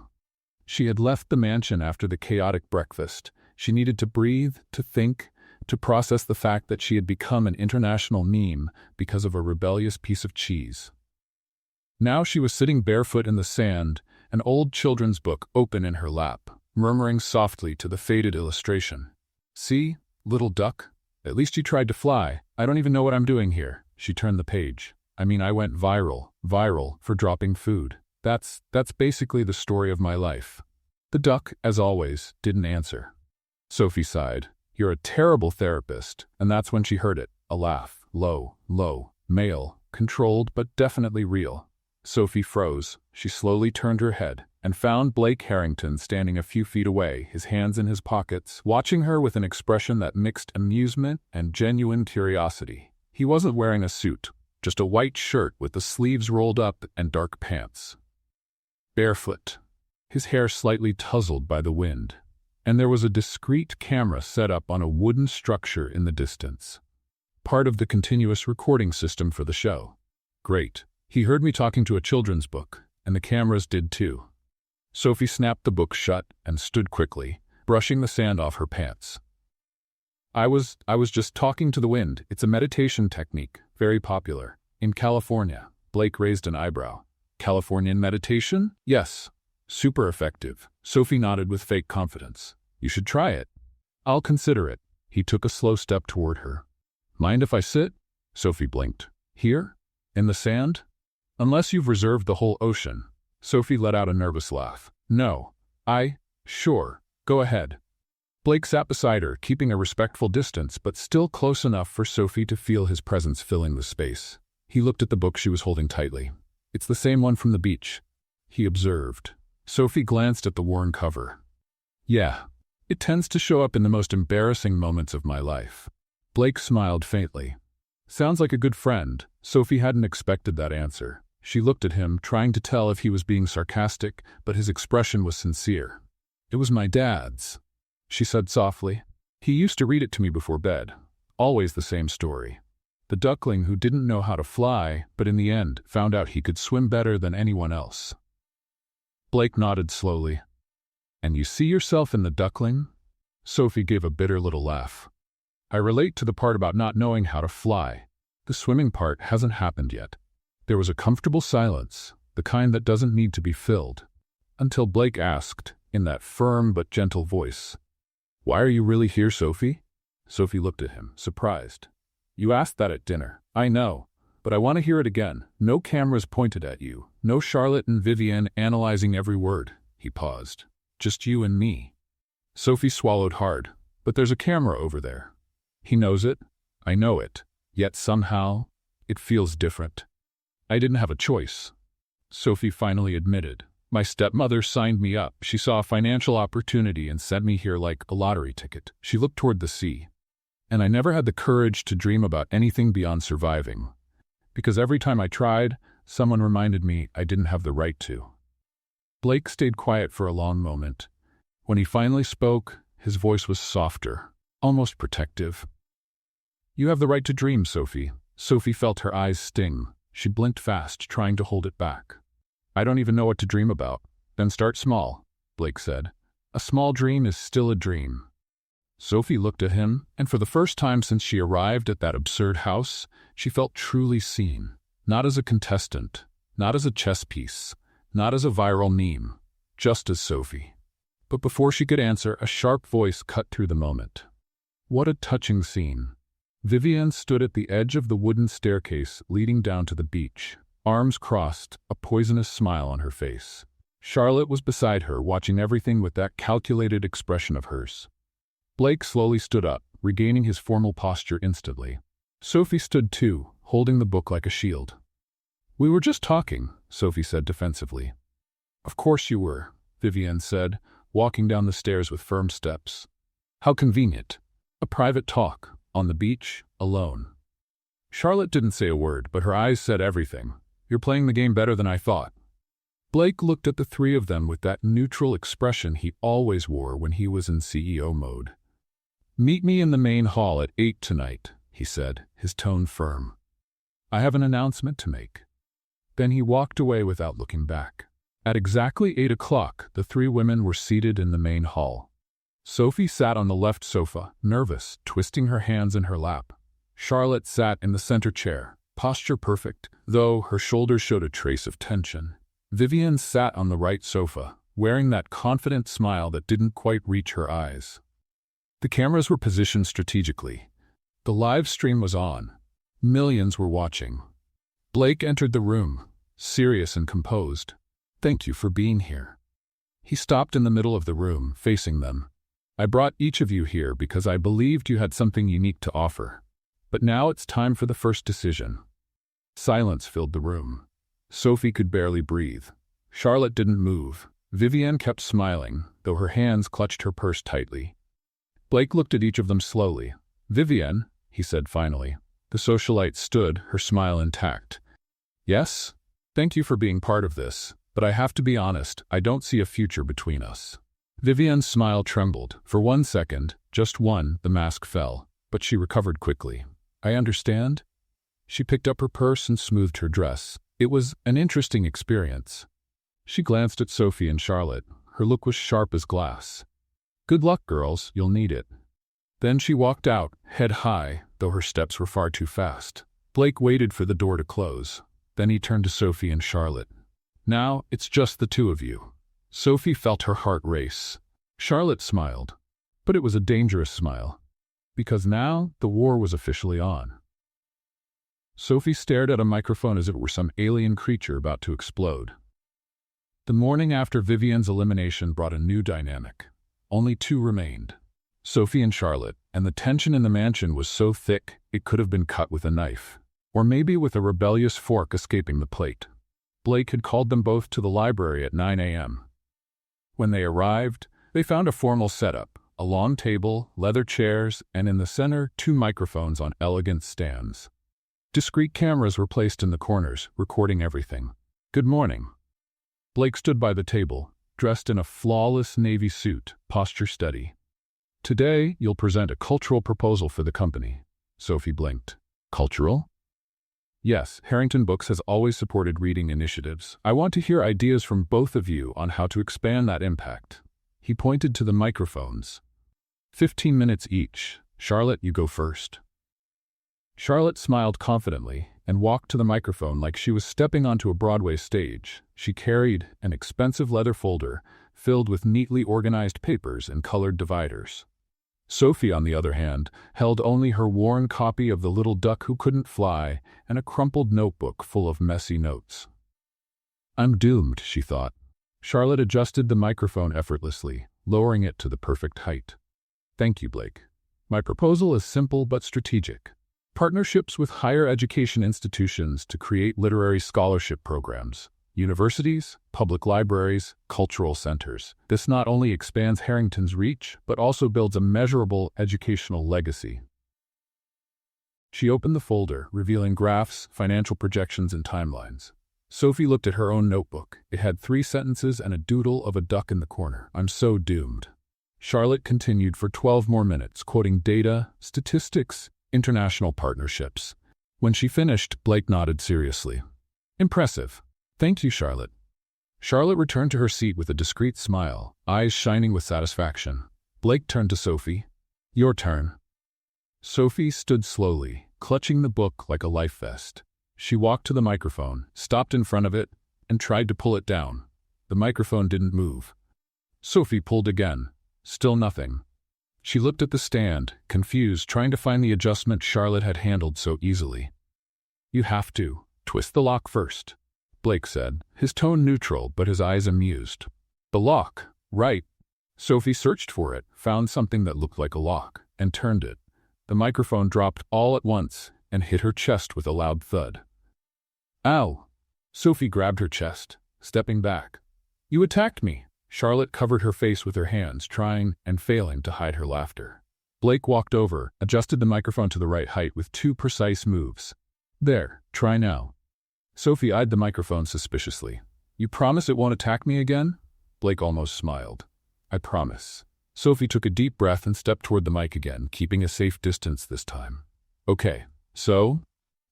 She had left the mansion after the chaotic breakfast. She needed to breathe, to think, to process the fact that she had become an international meme because of a rebellious piece of cheese. Now she was sitting barefoot in the sand, an old children's book open in her lap, murmuring softly to the faded illustration. See, little duck? At least you tried to fly. I don't even know what I'm doing here. She turned the page. I went viral for dropping food. That's basically the story of my life. The duck, as always, didn't answer. Sophie sighed. You're a terrible therapist. And that's when she heard it. A laugh. Low, male, controlled but definitely real. Sophie froze. She slowly turned her head and found Blake Harrington standing a few feet away, his hands in his pockets, watching her with an expression that mixed amusement and genuine curiosity. He wasn't wearing a suit, just a white shirt with the sleeves rolled up and dark pants. Barefoot, his hair slightly tousled by the wind, and there was a discreet camera set up on a wooden structure in the distance, part of the continuous recording system for the show. Great, He heard me talking to a children's book, and the cameras did too. Sophie snapped the book shut and stood quickly, brushing the sand off her pants. I was just talking to the wind. It's a meditation technique, very popular. In California. Blake raised an eyebrow. Californian meditation? Yes. Super effective. Sophie nodded with fake confidence. You should try it. I'll consider it. He took a slow step toward her. Mind if I sit? Sophie blinked. Here? In the sand? Unless you've reserved the whole ocean. Sophie let out a nervous laugh. No. Sure. Go ahead. Blake sat beside her, keeping a respectful distance, but still close enough for Sophie to feel his presence filling the space. He looked at the book she was holding tightly. It's the same one from the beach, he observed. Sophie glanced at the worn cover. Yeah. It tends to show up in the most embarrassing moments of my life. Blake smiled faintly. Sounds like a good friend. Sophie hadn't expected that answer. She looked at him, trying to tell if he was being sarcastic, but his expression was sincere. It was my dad's, she said softly. He used to read it to me before bed. Always the same story. The duckling who didn't know how to fly, but in the end found out he could swim better than anyone else. Blake nodded slowly. And you see yourself in the duckling? Sophie gave a bitter little laugh. I relate to the part about not knowing how to fly. The swimming part hasn't happened yet. There was a comfortable silence, the kind that doesn't need to be filled, until Blake asked, in that firm but gentle voice, Why are you really here, Sophie? Sophie looked at him, surprised. You asked that at dinner. I know, but I want to hear it again. No cameras pointed at you. No Charlotte and Vivienne analyzing every word. He paused. Just you and me. Sophie swallowed hard. But there's a camera over there. He knows it. I know it. Yet somehow, it feels different. I didn't have a choice. Sophie finally admitted. My stepmother signed me up. She saw a financial opportunity and sent me here like a lottery ticket. She looked toward the sea. And I never had the courage to dream about anything beyond surviving. Because every time I tried, someone reminded me I didn't have the right to. Blake stayed quiet for a long moment. When he finally spoke, his voice was softer, almost protective. You have the right to dream, Sophie. Sophie felt her eyes sting. She blinked fast, trying to hold it back. I don't even know what to dream about. Then start small, Blake said. A small dream is still a dream. Sophie looked at him, and for the first time since she arrived at that absurd house, she felt truly seen. Not as a contestant, not as a chess piece, not as a viral meme, just as Sophie. But before she could answer, a sharp voice cut through the moment. What a touching scene. Vivienne stood at the edge of the wooden staircase leading down to the beach, arms crossed, a poisonous smile on her face. Charlotte was beside her, watching everything with that calculated expression of hers. Blake slowly stood up, regaining his formal posture instantly. Sophie stood too, holding the book like a shield. We were just talking, Sophie said defensively. Of course you were, Vivienne said, walking down the stairs with firm steps. How convenient. A private talk, on the beach, alone. Charlotte didn't say a word, but her eyes said everything. You're playing the game better than I thought. Blake looked at the three of them with that neutral expression he always wore when he was in CEO mode. Meet me in the main hall at 8 tonight, he said, his tone firm. I have an announcement to make. Then he walked away without looking back. At exactly 8 o'clock, the three women were seated in the main hall. Sophie sat on the left sofa, nervous, twisting her hands in her lap. Charlotte sat in the center chair, posture perfect, though her shoulders showed a trace of tension. Vivienne sat on the right sofa, wearing that confident smile that didn't quite reach her eyes. The cameras were positioned strategically. The live stream was on. Millions were watching. Blake entered the room, serious and composed. Thank you for being here. He stopped in the middle of the room, facing them. I brought each of you here because I believed you had something unique to offer. But now it's time for the first decision. Silence filled the room. Sophie could barely breathe. Charlotte didn't move. Vivienne kept smiling, though her hands clutched her purse tightly. Blake looked at each of them slowly. Vivienne, he said finally. The socialite stood, her smile intact. Yes? Thank you for being part of this, but I have to be honest, I don't see a future between us. Vivienne's smile trembled. For 1 second, just one, the mask fell, but she recovered quickly. I understand. She picked up her purse and smoothed her dress. It was an interesting experience. She glanced at Sophie and Charlotte. Her look was sharp as glass. Good luck, girls, you'll need it. Then she walked out, head high, though her steps were far too fast. Blake waited for the door to close. Then he turned to Sophie and Charlotte. Now, it's just the two of you. Sophie felt her heart race. Charlotte smiled. But it was a dangerous smile. Because now, the war was officially on. Sophie stared at a microphone as if it were some alien creature about to explode. The morning after Vivian's elimination brought a new dynamic. Only two remained. Sophie and Charlotte, and the tension in the mansion was so thick it could have been cut with a knife. Or maybe with a rebellious fork escaping the plate. Blake had called them both to the library at 9 a.m. When they arrived, they found a formal setup, a long table, leather chairs, and in the center, two microphones on elegant stands. Discreet cameras were placed in the corners, recording everything. Good morning. Blake stood by the table, dressed in a flawless navy suit, posture steady. Today, you'll present a cultural proposal for the company. Sophie blinked. Cultural? Yes, Harrington Books has always supported reading initiatives. I want to hear ideas from both of you on how to expand that impact. He pointed to the microphones. 15 minutes each. Charlotte, you go first. Charlotte smiled confidently and walked to the microphone like she was stepping onto a Broadway stage. She carried an expensive leather folder filled with neatly organized papers and colored dividers. Sophie, on the other hand, held only her worn copy of The Little Duck Who Couldn't Fly and a crumpled notebook full of messy notes. I'm doomed, she thought. Charlotte adjusted the microphone effortlessly, lowering it to the perfect height. Thank you, Blake. My proposal is simple but strategic. Partnerships with higher education institutions to create literary scholarship programs. Universities, public libraries, cultural centers. This not only expands Harrington's reach, but also builds a measurable educational legacy. She opened the folder, revealing graphs, financial projections, and timelines. Sophie looked at her own notebook. It had 3 sentences and a doodle of a duck in the corner. I'm so doomed. Charlotte continued for 12 more minutes, quoting data, statistics, international partnerships. When she finished, Blake nodded seriously. Impressive. Thank you, Charlotte. Charlotte returned to her seat with a discreet smile, eyes shining with satisfaction. Blake turned to Sophie. Your turn. Sophie stood slowly, clutching the book like a life vest. She walked to the microphone, stopped in front of it, and tried to pull it down. The microphone didn't move. Sophie pulled again. Still nothing. She looked at the stand, confused, trying to find the adjustment Charlotte had handled so easily. You have to twist the lock first, Blake said, his tone neutral but his eyes amused. The lock, right. Sophie searched for it, found something that looked like a lock, and turned it. The microphone dropped all at once and hit her chest with a loud thud. Ow! Sophie grabbed her chest, stepping back. You attacked me. Charlotte covered her face with her hands, trying and failing to hide her laughter. Blake walked over, adjusted the microphone to the right height with 2 precise moves. There, try now. Sophie eyed the microphone suspiciously. You promise it won't attack me again? Blake almost smiled. I promise. Sophie took a deep breath and stepped toward the mic again, keeping a safe distance this time. Okay, so?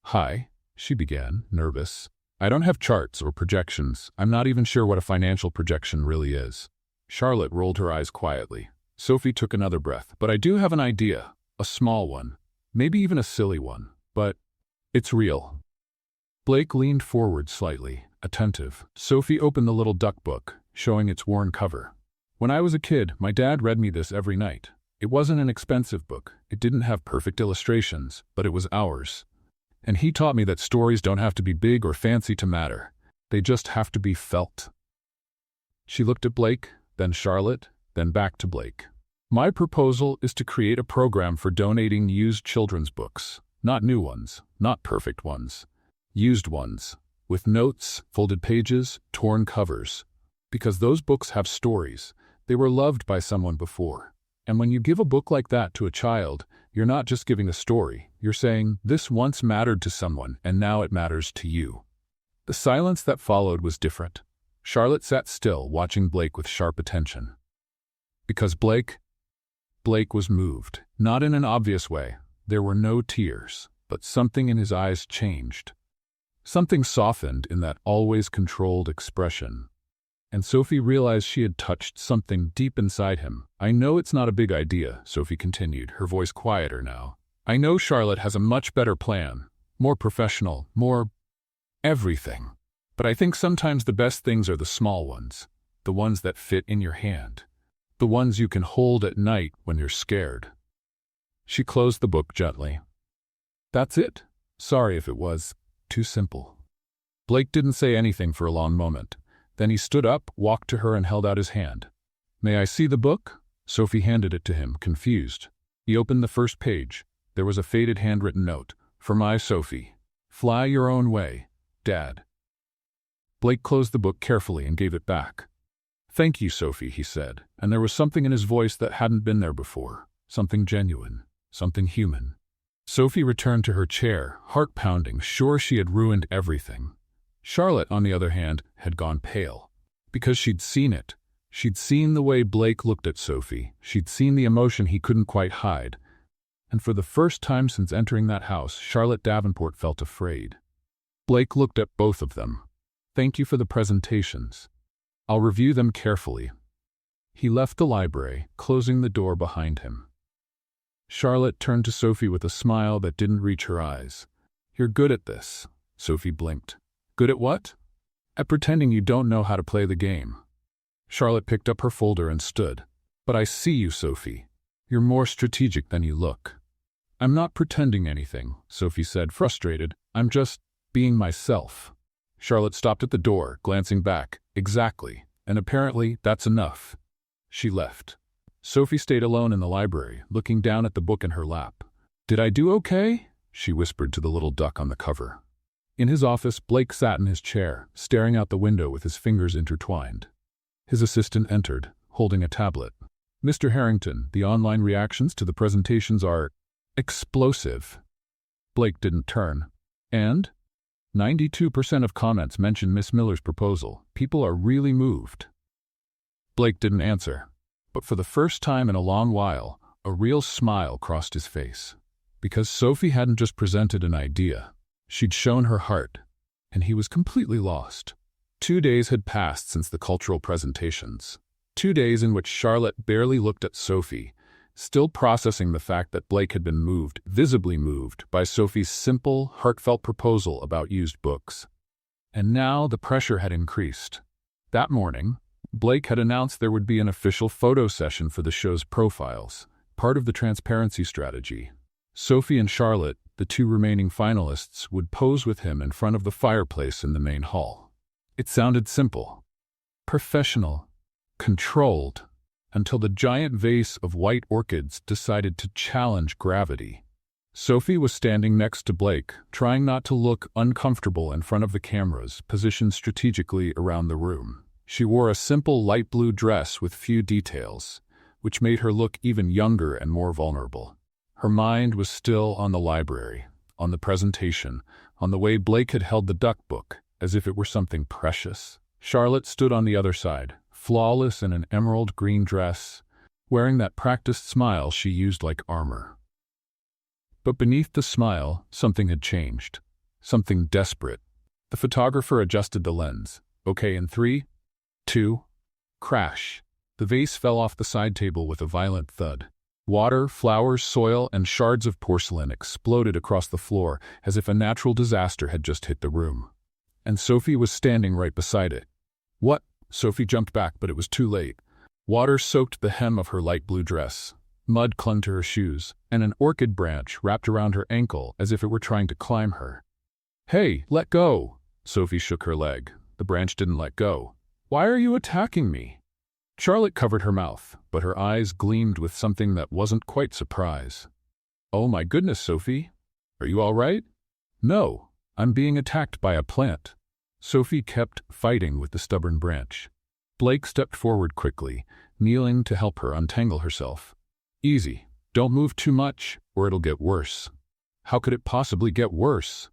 Hi, she began, nervous. I don't have charts or projections. I'm not even sure what a financial projection really is. Charlotte rolled her eyes quietly. Sophie took another breath. But I do have an idea. A small one. Maybe even a silly one. But it's real. Blake leaned forward slightly, attentive. Sophie opened the little duck book, showing its worn cover. When I was a kid, my dad read me this every night. It wasn't an expensive book. It didn't have perfect illustrations, but it was ours. And he taught me that stories don't have to be big or fancy to matter. They just have to be felt. She looked at Blake, then Charlotte, then back to Blake. My proposal is to create a program for donating used children's books. Not new ones, not perfect ones. Used ones, with notes, folded pages, torn covers. Because those books have stories. They were loved by someone before. And when you give a book like that to a child, you're not just giving a story. You're saying, this once mattered to someone, and now it matters to you. The silence that followed was different. Charlotte sat still, watching Blake with sharp attention. Because Blake was moved, not in an obvious way. There were no tears, but something in his eyes changed. Something softened in that always controlled expression, and Sophie realized she had touched something deep inside him. "I know it's not a big idea," Sophie continued, her voice quieter now. "I know Charlotte has a much better plan, more professional, more everything. But I think sometimes the best things are the small ones, the ones that fit in your hand, the ones you can hold at night when you're scared." She closed the book gently. "That's it? Sorry if it was too simple." Blake didn't say anything for a long moment. Then he stood up, walked to her, and held out his hand. "May I see the book?" Sophie handed it to him, confused. He opened the first page. There was a faded handwritten note. "For my Sophie. Fly your own way, Dad." Blake closed the book carefully and gave it back. "Thank you, Sophie," he said, and there was something in his voice that hadn't been there before. Something genuine, something human. Sophie returned to her chair, heart pounding, sure she had ruined everything. Charlotte, on the other hand, had gone pale. Because she'd seen it. She'd seen the way Blake looked at Sophie. She'd seen the emotion he couldn't quite hide. And for the first time since entering that house, Charlotte Davenport felt afraid. Blake looked at both of them. "Thank you for the presentations. I'll review them carefully." He left the library, closing the door behind him. Charlotte turned to Sophie with a smile that didn't reach her eyes. "You're good at this." Sophie blinked. "Good at what?" "At pretending you don't know how to play the game." Charlotte picked up her folder and stood. "But I see you, Sophie. You're more strategic than you look." "I'm not pretending anything," Sophie said, frustrated. "I'm just being myself." Charlotte stopped at the door, glancing back. "Exactly. And apparently that's enough." She left. Sophie stayed alone in the library, looking down at the book in her lap. "Did I do okay?" she whispered to the little duck on the cover. In his office, Blake sat in his chair, staring out the window with his fingers intertwined. His assistant entered, holding a tablet. "Mr. Harrington, the online reactions to the presentations are explosive." Blake didn't turn. "And?" 92% of comments mention Miss Miller's proposal. People are really moved." Blake didn't answer. But for the first time in a long while, a real smile crossed his face. Because Sophie hadn't just presented an idea. She'd shown her heart. And he was completely lost. 2 days had passed since the cultural presentations. 2 days in which Charlotte barely looked at Sophie, still processing the fact that Blake had been moved, visibly moved, by Sophie's simple, heartfelt proposal about used books. And now the pressure had increased. That morning, Blake had announced there would be an official photo session for the show's profiles, part of the transparency strategy. Sophie and Charlotte, the 2 remaining finalists, would pose with him in front of the fireplace in the main hall. It sounded simple, professional, controlled, until the giant vase of white orchids decided to challenge gravity. Sophie was standing next to Blake, trying not to look uncomfortable in front of the cameras, positioned strategically around the room. She wore a simple light blue dress with few details, which made her look even younger and more vulnerable. Her mind was still on the library, on the presentation, on the way Blake had held the duck book, as if it were something precious. Charlotte stood on the other side, flawless in an emerald green dress, wearing that practiced smile she used like armor. But beneath the smile, something had changed. Something desperate. The photographer adjusted the lens. "Okay, in 3, 2, crash." The vase fell off the side table with a violent thud. Water, flowers, soil, and shards of porcelain exploded across the floor as if a natural disaster had just hit the room. And Sophie was standing right beside it. "What?" Sophie jumped back, but it was too late. Water soaked the hem of her light blue dress. Mud clung to her shoes, and an orchid branch wrapped around her ankle as if it were trying to climb her. "Hey, let go!" Sophie shook her leg. The branch didn't let go. "Why are you attacking me?" Charlotte covered her mouth, but her eyes gleamed with something that wasn't quite surprise. "Oh my goodness, Sophie. Are you all right?" "No, I'm being attacked by a plant." Sophie kept fighting with the stubborn branch. Blake stepped forward quickly, kneeling to help her untangle herself. "Easy. Don't move too much, or it'll get worse." "How could it possibly get worse?"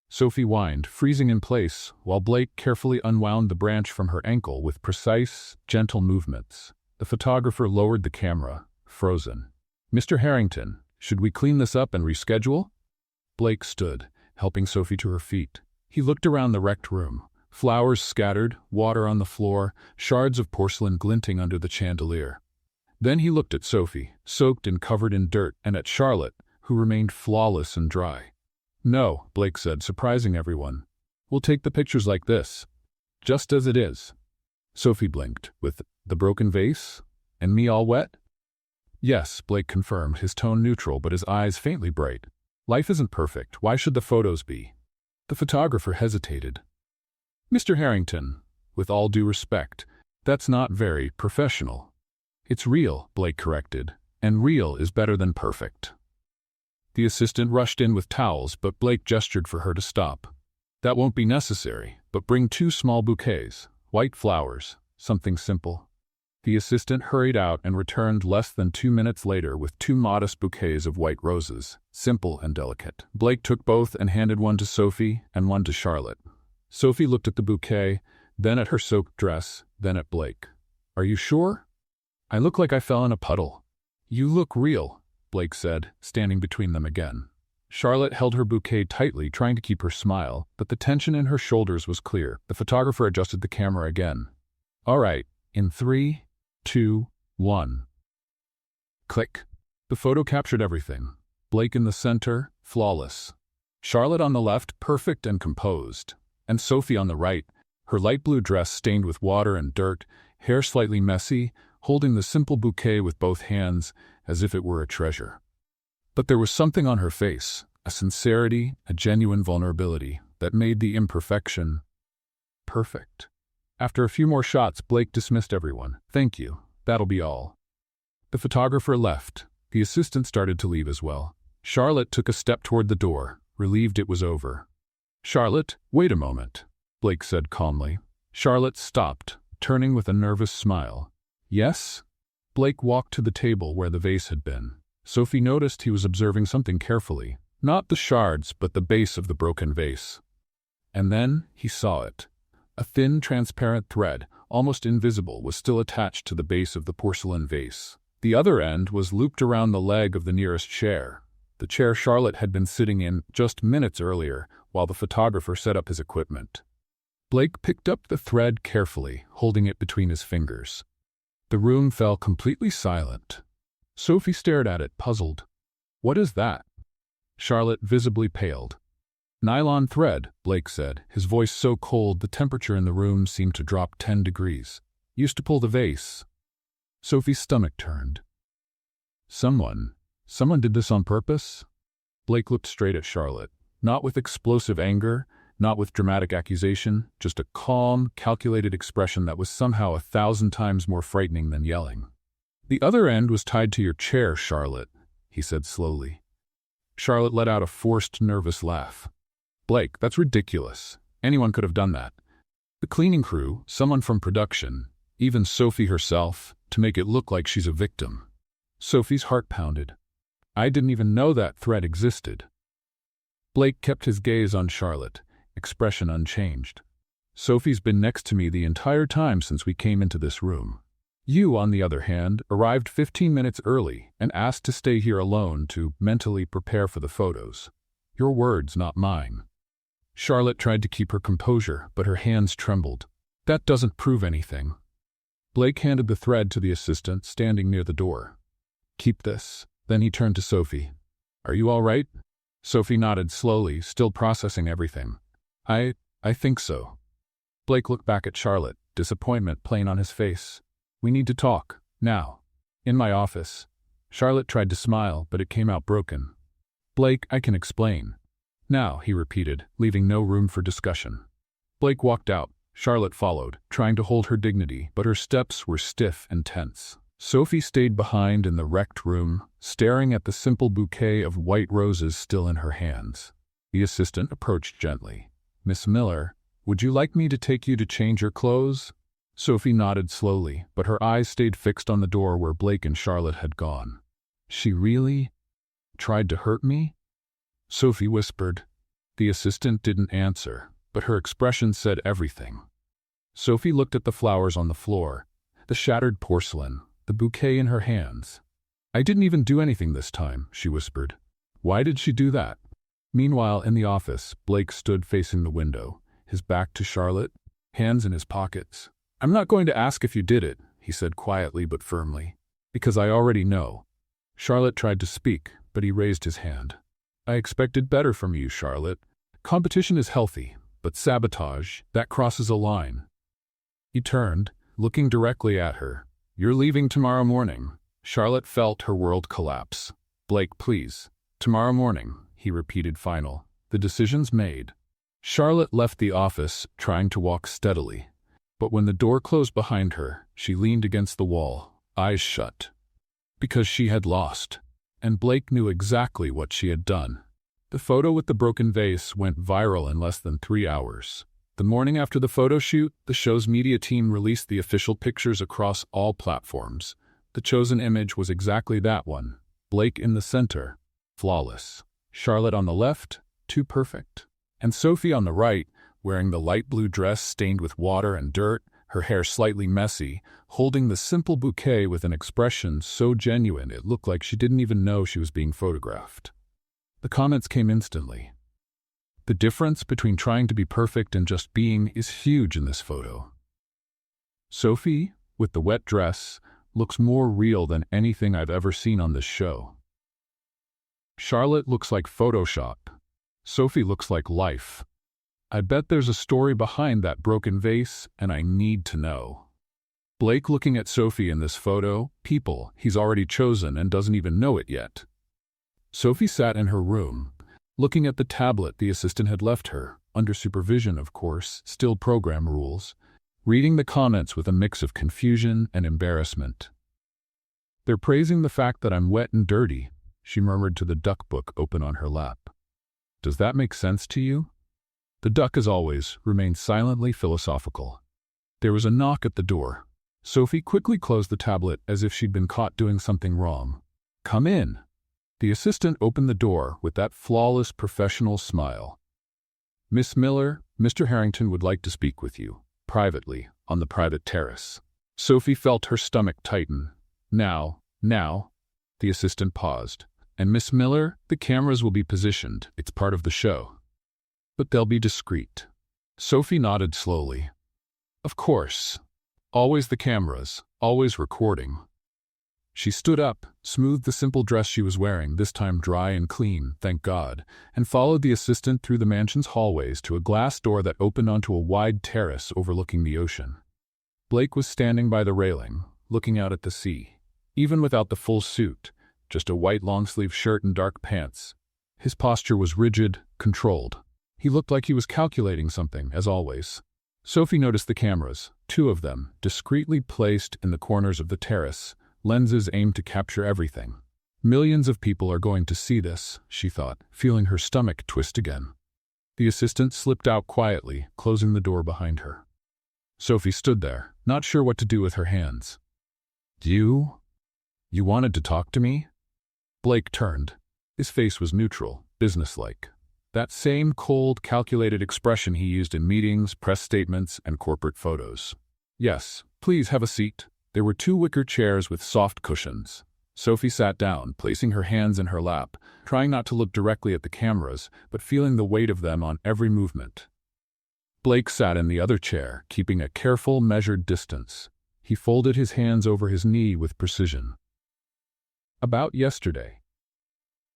Sophie whined, freezing in place, while Blake carefully unwound the branch from her ankle with precise, gentle movements. The photographer lowered the camera, frozen. "Mr. Harrington, should we clean this up and reschedule?" Blake stood, helping Sophie to her feet. He looked around the wrecked room. Flowers scattered, water on the floor, shards of porcelain glinting under the chandelier. Then he looked at Sophie, soaked and covered in dirt, and at Charlotte, who remained flawless and dry. "No," Blake said, surprising everyone. "We'll take the pictures like this, just as it is." Sophie blinked. "With the broken vase? And me all wet?" "Yes," Blake confirmed, his tone neutral but his eyes faintly bright. "Life isn't perfect. Why should the photos be?" The photographer hesitated. "Mr. Harrington, with all due respect, that's not very professional." "It's real," Blake corrected, "and real is better than perfect." The assistant rushed in with towels, but Blake gestured for her to stop. "That won't be necessary, but bring 2 small bouquets, white flowers, something simple." The assistant hurried out and returned less than 2 minutes later with 2 modest bouquets of white roses, simple and delicate. Blake took both and handed one to Sophie and one to Charlotte. Sophie looked at the bouquet, then at her soaked dress, then at Blake. "Are you sure? I look like I fell in a puddle." "You look real," Blake said, standing between them again. Charlotte held her bouquet tightly, trying to keep her smile, but the tension in her shoulders was clear. The photographer adjusted the camera again. "All right, in 3, 2, 1. Click. The photo captured everything. Blake in the center, flawless. Charlotte on the left, perfect and composed. And Sophie on the right, her light blue dress stained with water and dirt, hair slightly messy, holding the simple bouquet with both hands as if it were a treasure. But there was something on her face, a sincerity, a genuine vulnerability, that made the imperfection perfect. After a few more shots, Blake dismissed everyone. "Thank you. That'll be all." The photographer left. The assistant started to leave as well. Charlotte took a step toward the door, relieved it was over. "Charlotte, wait a moment," Blake said calmly. Charlotte stopped, turning with a nervous smile. "Yes?" Blake walked to the table where the vase had been. Sophie noticed he was observing something carefully. Not the shards, but the base of the broken vase. And then he saw it. A thin, transparent thread, almost invisible, was still attached to the base of the porcelain vase. The other end was looped around the leg of the nearest chair, the chair Charlotte had been sitting in just minutes earlier while the photographer set up his equipment. Blake picked up the thread carefully, holding it between his fingers. The room fell completely silent. Sophie stared at it, puzzled. "What is that?" Charlotte visibly paled. "Nylon thread," Blake said, his voice so cold the temperature in the room seemed to drop 10 degrees. "Used to pull the vase." Sophie's stomach turned. Someone did this on purpose?" Blake looked straight at Charlotte, not with explosive anger, not with dramatic accusation, just a calm, calculated expression that was somehow 1,000 times more frightening than yelling. "The other end was tied to your chair, Charlotte," he said slowly. Charlotte let out a forced, nervous laugh. "Blake, that's ridiculous. Anyone could have done that. The cleaning crew, someone from production, even Sophie herself, to make it look like she's a victim." Sophie's heart pounded. "I didn't even know that thread existed." Blake kept his gaze on Charlotte, expression unchanged. "Sophie's been next to me the entire time since we came into this room. You, on the other hand, arrived 15 minutes early and asked to stay here alone to mentally prepare for the photos. Your words, not mine." Charlotte tried to keep her composure, but her hands trembled. "That doesn't prove anything." Blake handed the thread to the assistant standing near the door. "Keep this." Then he turned to Sophie. "Are you all right?" Sophie nodded slowly, still processing everything. I think so." Blake looked back at Charlotte, disappointment plain on his face. "We need to talk, now. In my office." Charlotte tried to smile, but it came out broken. "Blake, I can explain." "Now," he repeated, leaving no room for discussion. Blake walked out. Charlotte followed, trying to hold her dignity, but her steps were stiff and tense. Sophie stayed behind in the wrecked room, staring at the simple bouquet of white roses still in her hands. The assistant approached gently. "Miss Miller, would you like me to take you to change your clothes?" Sophie nodded slowly, but her eyes stayed fixed on the door where Blake and Charlotte had gone. "She really tried to hurt me?" Sophie whispered. The assistant didn't answer, but her expression said everything. Sophie looked at the flowers on the floor, the shattered porcelain, the bouquet in her hands. "I didn't even do anything this time," she whispered. "Why did she do that?" Meanwhile, in the office, Blake stood facing the window, his back to Charlotte, hands in his pockets. "I'm not going to ask if you did it," he said quietly but firmly, "because I already know." Charlotte tried to speak, but he raised his hand. "I expected better from you, Charlotte. Competition is healthy, but sabotage, that crosses a line." He turned, looking directly at her. "You're leaving tomorrow morning." Charlotte felt her world collapse. "Blake, please. Tomorrow morning," he repeated final. "The decision's made." Charlotte left the office, trying to walk steadily. But when the door closed behind her, she leaned against the wall, eyes shut. Because she had lost. And Blake knew exactly what she had done. The photo with the broken vase went viral in less than 3 hours. The morning after the photo shoot, the show's media team released the official pictures across all platforms. The chosen image was exactly that one. Blake in the center, flawless. Charlotte on the left, too perfect. And Sophie on the right, wearing the light blue dress stained with water and dirt, her hair slightly messy, holding the simple bouquet with an expression so genuine it looked like she didn't even know she was being photographed. The comments came instantly. The difference between trying to be perfect and just being is huge in this photo. Sophie, with the wet dress, looks more real than anything I've ever seen on this show. Charlotte looks like Photoshop. Sophie looks like life. I bet there's a story behind that broken vase, and I need to know. Blake looking at Sophie in this photo, people he's already chosen and doesn't even know it yet. Sophie sat in her room, looking at the tablet the assistant had left her, under supervision, of course, still program rules, reading the comments with a mix of confusion and embarrassment. "They're praising the fact that I'm wet and dirty," she murmured to the duck book open on her lap. "Does that make sense to you?" The duck, as always, remained silently philosophical. There was a knock at the door. Sophie quickly closed the tablet as if she'd been caught doing something wrong. "Come in." The assistant opened the door with that flawless professional smile. "Miss Miller, Mr. Harrington would like to speak with you, privately, on the private terrace." Sophie felt her stomach tighten. Now, the assistant paused. "And Miss Miller, the cameras will be positioned. It's part of the show. But they'll be discreet." Sophie nodded slowly. "Of course. Always the cameras, always recording." She stood up, smoothed the simple dress she was wearing, this time dry and clean, thank God, and followed the assistant through the mansion's hallways to a glass door that opened onto a wide terrace overlooking the ocean. Blake was standing by the railing, looking out at the sea. Even without the full suit, just a white long-sleeve shirt and dark pants. His posture was rigid, controlled. He looked like he was calculating something, as always. Sophie noticed the cameras, 2 of them, discreetly placed in the corners of the terrace, lenses aimed to capture everything. Millions of people are going to see this, she thought, feeling her stomach twist again. The assistant slipped out quietly, closing the door behind her. Sophie stood there, not sure what to do with her hands. You wanted to talk to me?" Blake turned. His face was neutral, businesslike. That same cold, calculated expression he used in meetings, press statements, and corporate photos. "Yes, please have a seat." There were 2 wicker chairs with soft cushions. Sophie sat down, placing her hands in her lap, trying not to look directly at the cameras, but feeling the weight of them on every movement. Blake sat in the other chair, keeping a careful, measured distance. He folded his hands over his knee with precision. "About yesterday,"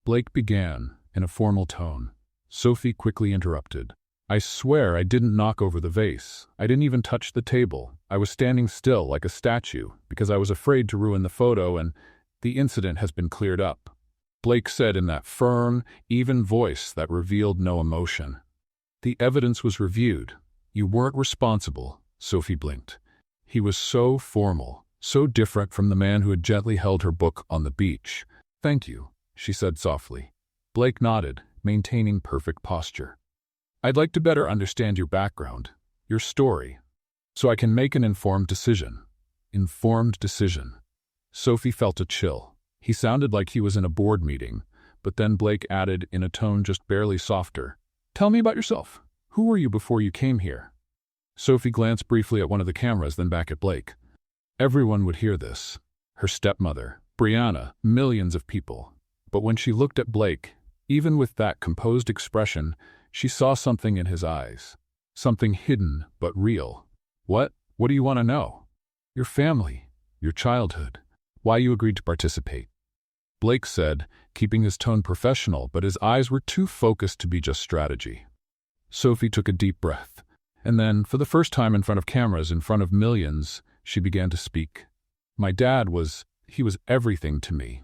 Blake began, in a formal tone. Sophie quickly interrupted. "I swear I didn't knock over the vase. I didn't even touch the table. I was standing still like a statue because I was afraid to ruin the photo, and the incident has been cleared up," Blake said in that firm, even voice that revealed no emotion. "The evidence was reviewed. You weren't responsible," Sophie blinked. He was so formal, so different from the man who had gently held her book on the beach. "Thank you," she said softly. Blake nodded, maintaining perfect posture. "I'd like to better understand your background, your story, so I can make an informed decision." Informed decision. Sophie felt a chill. He sounded like he was in a board meeting, but then Blake added in a tone just barely softer, "Tell me about yourself. Who were you before you came here?" Sophie glanced briefly at one of the cameras, then back at Blake. Everyone would hear this. Her stepmother, Brianna, millions of people. But when she looked at Blake, Even with that composed expression, she saw something in his eyes. Something hidden but real. What? What do you want to know? Your family, your childhood, why you agreed to participate. Blake said, keeping his tone professional, but his eyes were too focused to be just strategy. Sophie took a deep breath, and then, for the first time in front of cameras, in front of millions, she began to speak. My dad he was everything to me.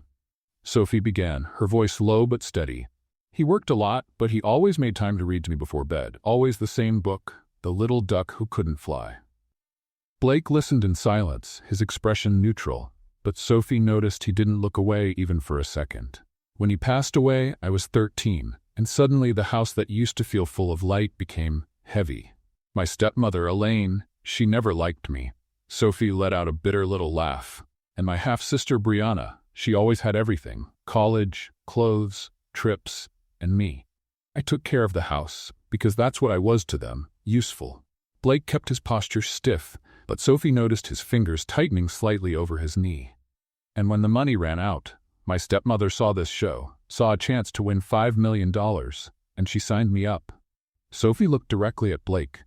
Sophie began, her voice low but steady. He worked a lot, but he always made time to read to me before bed, always the same book, The Little Duck Who Couldn't Fly. Blake listened in silence, his expression neutral, but Sophie noticed he didn't look away even for a second. When he passed away, I was 13, and suddenly the house that used to feel full of light became heavy. My stepmother, Elaine, she never liked me. Sophie let out a bitter little laugh. And my half-sister, Brianna, she always had everything: college, clothes, trips, and me. I took care of the house, because that's what I was to them, useful. Blake kept his posture stiff, but Sophie noticed his fingers tightening slightly over his knee. And when the money ran out, my stepmother saw this show, saw a chance to win $5 million, and she signed me up. Sophie looked directly at Blake.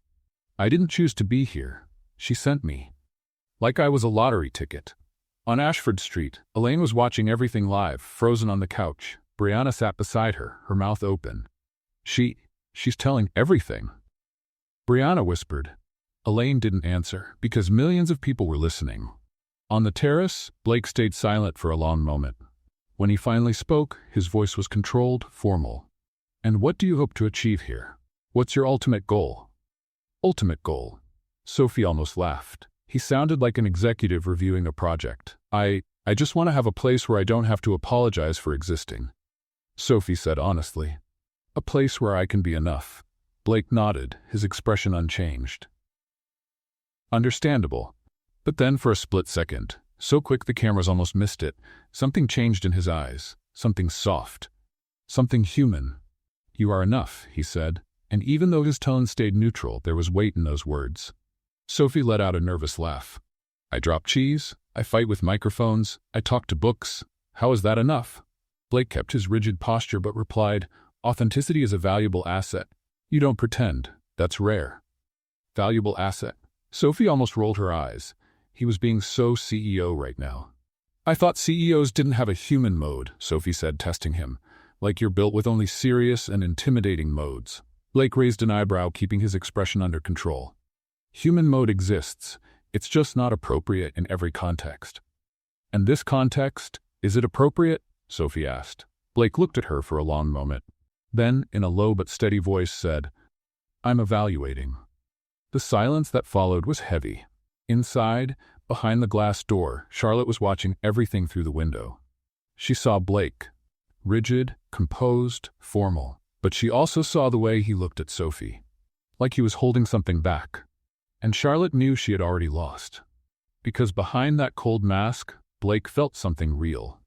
I didn't choose to be here. She sent me. Like I was a lottery ticket. On Ashford Street, Elaine was watching everything live, frozen on the couch. Brianna sat beside her, her mouth open. She's telling everything. Brianna whispered. Elaine didn't answer, because millions of people were listening. On the terrace, Blake stayed silent for a long moment. When he finally spoke, his voice was controlled, formal. And what do you hope to achieve here? What's your ultimate goal? Ultimate goal. Sophie almost laughed. He sounded like an executive reviewing a project. I just want to have a place where I don't have to apologize for existing. Sophie said honestly. A place where I can be enough. Blake nodded, his expression unchanged. Understandable. But then for a split second, so quick the cameras almost missed it, something changed in his eyes, something soft, something human. You are enough, he said, and even though his tone stayed neutral, there was weight in those words. Sophie let out a nervous laugh. I drop cheese, I fight with microphones, I talk to books. How is that enough? Blake kept his rigid posture but replied, authenticity is a valuable asset. You don't pretend. That's rare. Valuable asset. Sophie almost rolled her eyes. He was being so CEO right now. I thought CEOs didn't have a human mode, Sophie said, testing him. Like you're built with only serious and intimidating modes. Blake raised an eyebrow, keeping his expression under control. Human mode exists. It's just not appropriate in every context. And this context, is it appropriate? Sophie asked. Blake looked at her for a long moment. Then, in a low but steady voice, said, I'm evaluating. The silence that followed was heavy. Inside, behind the glass door, Charlotte was watching everything through the window. She saw Blake, rigid, composed, formal, but she also saw the way he looked at Sophie, like he was holding something back. And Charlotte knew she had already lost. Because behind that cold mask, Blake felt something real.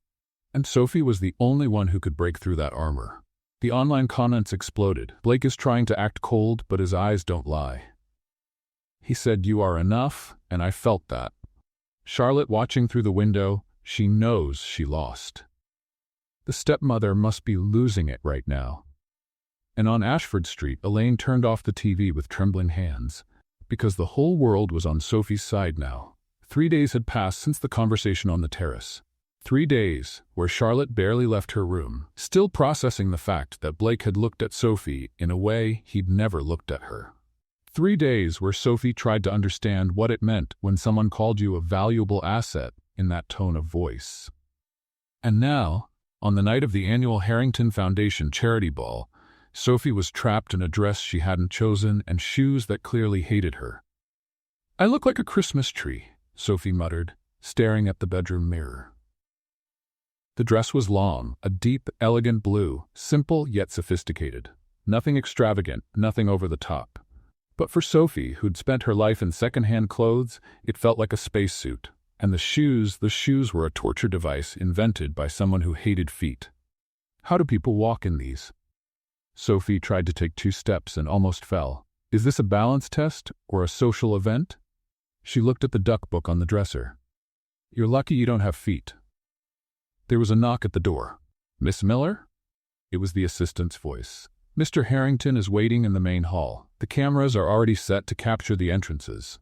And Sophie was the only one who could break through that armor. The online comments exploded. Blake is trying to act cold, but his eyes don't lie. He said, you are enough, and I felt that. Charlotte watching through the window, she knows she lost. The stepmother must be losing it right now. And on Ashford Street, Elaine turned off the TV with trembling hands, because the whole world was on Sophie's side now. 3 days had passed since the conversation on the terrace. 3 days where Charlotte barely left her room, still processing the fact that Blake had looked at Sophie in a way he'd never looked at her. 3 days where Sophie tried to understand what it meant when someone called you a valuable asset in that tone of voice. And now, on the night of the annual Harrington Foundation charity ball, Sophie was trapped in a dress she hadn't chosen and shoes that clearly hated her. I look like a Christmas tree, Sophie muttered, staring at the bedroom mirror. The dress was long, a deep, elegant blue, simple yet sophisticated. Nothing extravagant, nothing over the top. But for Sophie, who'd spent her life in second-hand clothes, it felt like a spacesuit. And the shoes were a torture device invented by someone who hated feet. How do people walk in these? Sophie tried to take 2 steps and almost fell. Is this a balance test or a social event? She looked at the duck book on the dresser. You're lucky you don't have feet. There was a knock at the door. Miss Miller? It was the assistant's voice. "Mr. Harrington is waiting in the main hall. The cameras are already set to capture the entrances."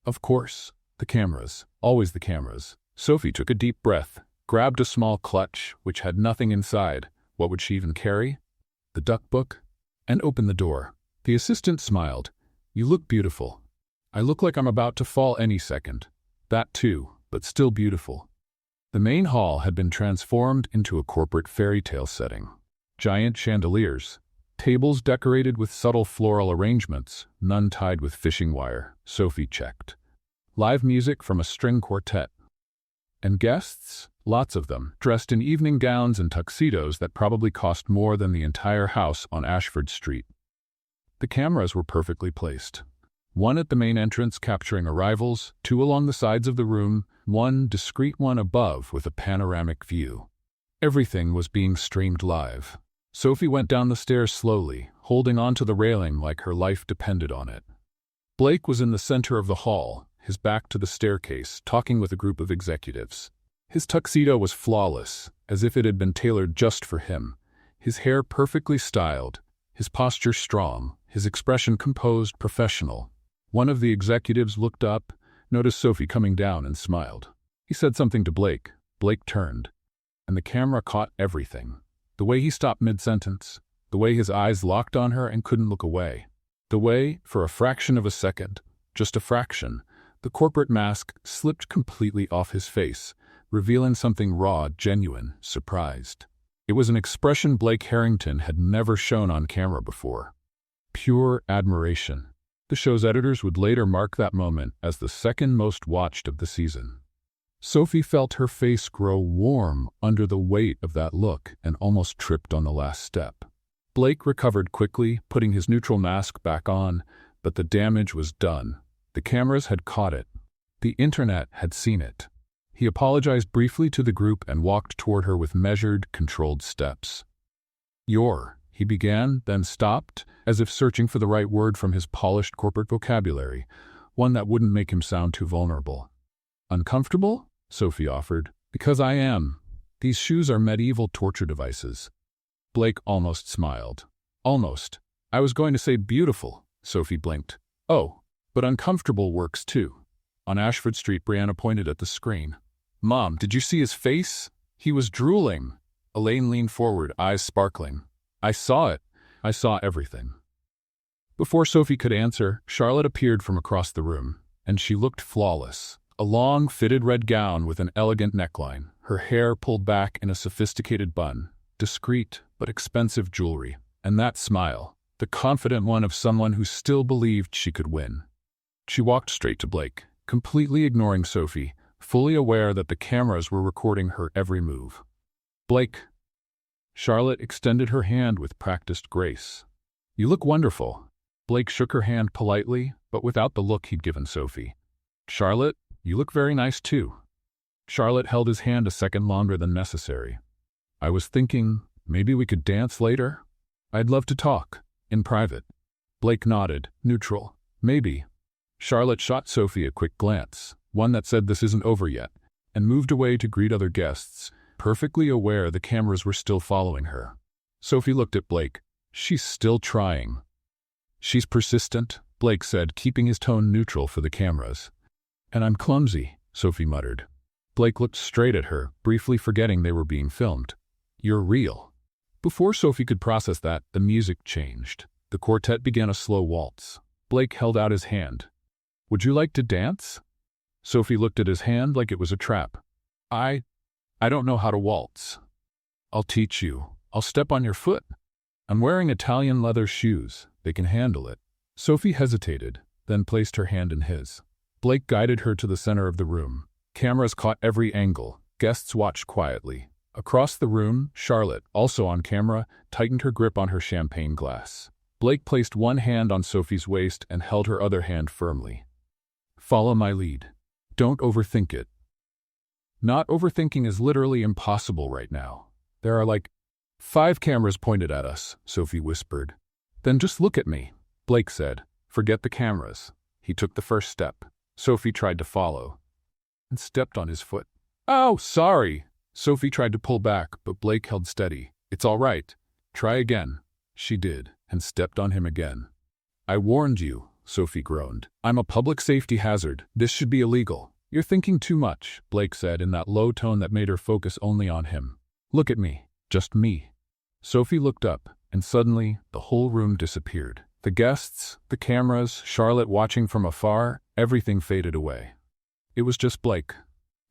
Of course, the cameras. Always the cameras. Sophie took a deep breath, grabbed a small clutch, which had nothing inside. What would she even carry? The duck book? And opened the door. The assistant smiled. "You look beautiful." "I look like I'm about to fall any second." "That too, but still beautiful." The main hall had been transformed into a corporate fairy tale setting. Giant chandeliers, tables decorated with subtle floral arrangements, none tied with fishing wire, Sophie checked. Live music from a string quartet. And guests? Lots of them, dressed in evening gowns and tuxedos that probably cost more than the entire house on Ashford Street. The cameras were perfectly placed. One at the main entrance capturing arrivals, two along the sides of the room, one discreet one above with a panoramic view. Everything was being streamed live. Sophie went down the stairs slowly, holding onto the railing like her life depended on it. Blake was in the center of the hall, his back to the staircase, talking with a group of executives. His tuxedo was flawless, as if it had been tailored just for him. His hair perfectly styled, his posture strong, his expression composed, professional. One of the executives looked up, noticed Sophie coming down, and smiled. He said something to Blake. Blake turned, and the camera caught everything. The way he stopped mid-sentence, the way his eyes locked on her and couldn't look away. The way, for a fraction of a second, just a fraction, the corporate mask slipped completely off his face, revealing something raw, genuine, surprised. It was an expression Blake Harrington had never shown on camera before. Pure admiration. The show's editors would later mark that moment as the second most watched of the season. Sophie felt her face grow warm under the weight of that look and almost tripped on the last step. Blake recovered quickly, putting his neutral mask back on, but the damage was done. The cameras had caught it. The internet had seen it. He apologized briefly to the group and walked toward her with measured, controlled steps. He began, then stopped, as if searching for the right word from his polished corporate vocabulary, one that wouldn't make him sound too vulnerable. "Uncomfortable?" Sophie offered. "Because I am. These shoes are medieval torture devices." Blake almost smiled. "Almost. I was going to say beautiful." Sophie blinked. "Oh, but uncomfortable works too." On Ashford Street, Brianna pointed at the screen. "Mom, did you see his face? He was drooling." Elaine leaned forward, eyes sparkling. "I saw it. I saw everything." Before Sophie could answer, Charlotte appeared from across the room, and she looked flawless. A long, fitted red gown with an elegant neckline, her hair pulled back in a sophisticated bun, discreet but expensive jewelry, and that smile, the confident one of someone who still believed she could win. She walked straight to Blake, completely ignoring Sophie, fully aware that the cameras were recording her every move. "Blake." Charlotte extended her hand with practiced grace. "You look wonderful." Blake shook her hand politely, but without the look he'd given Sophie. "Charlotte, you look very nice too." Charlotte held his hand a second longer than necessary. "I was thinking, maybe we could dance later? I'd love to talk, in private." Blake nodded, neutral. "Maybe." Charlotte shot Sophie a quick glance, one that said this isn't over yet, and moved away to greet other guests, perfectly aware the cameras were still following her. Sophie looked at Blake. "She's still trying." "She's persistent," Blake said, keeping his tone neutral for the cameras. "And I'm clumsy," Sophie muttered. Blake looked straight at her, briefly forgetting they were being filmed. "You're real." Before Sophie could process that, the music changed. The quartet began a slow waltz. Blake held out his hand. "Would you like to dance?" Sophie looked at his hand like it was a trap. I don't know how to waltz." "I'll teach you. I'll step on your foot. I'm wearing Italian leather shoes. They can handle it." Sophie hesitated, then placed her hand in his. Blake guided her to the center of the room. Cameras caught every angle. Guests watched quietly. Across the room, Charlotte, also on camera, tightened her grip on her champagne glass. Blake placed one hand on Sophie's waist and held her other hand firmly. "Follow my lead. Don't overthink it." Not overthinking is literally impossible right now. "There are like 5 cameras pointed at us," Sophie whispered. "Then just look at me," Blake said. "Forget the cameras." He took the first step. Sophie tried to follow and stepped on his foot. "Oh, sorry." Sophie tried to pull back, but Blake held steady. It's all right. Try again. She did, and stepped on him again. I warned you, Sophie groaned. I'm a public safety hazard. This should be illegal. You're thinking too much, Blake said in that low tone that made her focus only on him. Look at me. Just me. Sophie looked up, and suddenly, the whole room disappeared. The guests, the cameras, Charlotte watching from afar, everything faded away. It was just Blake.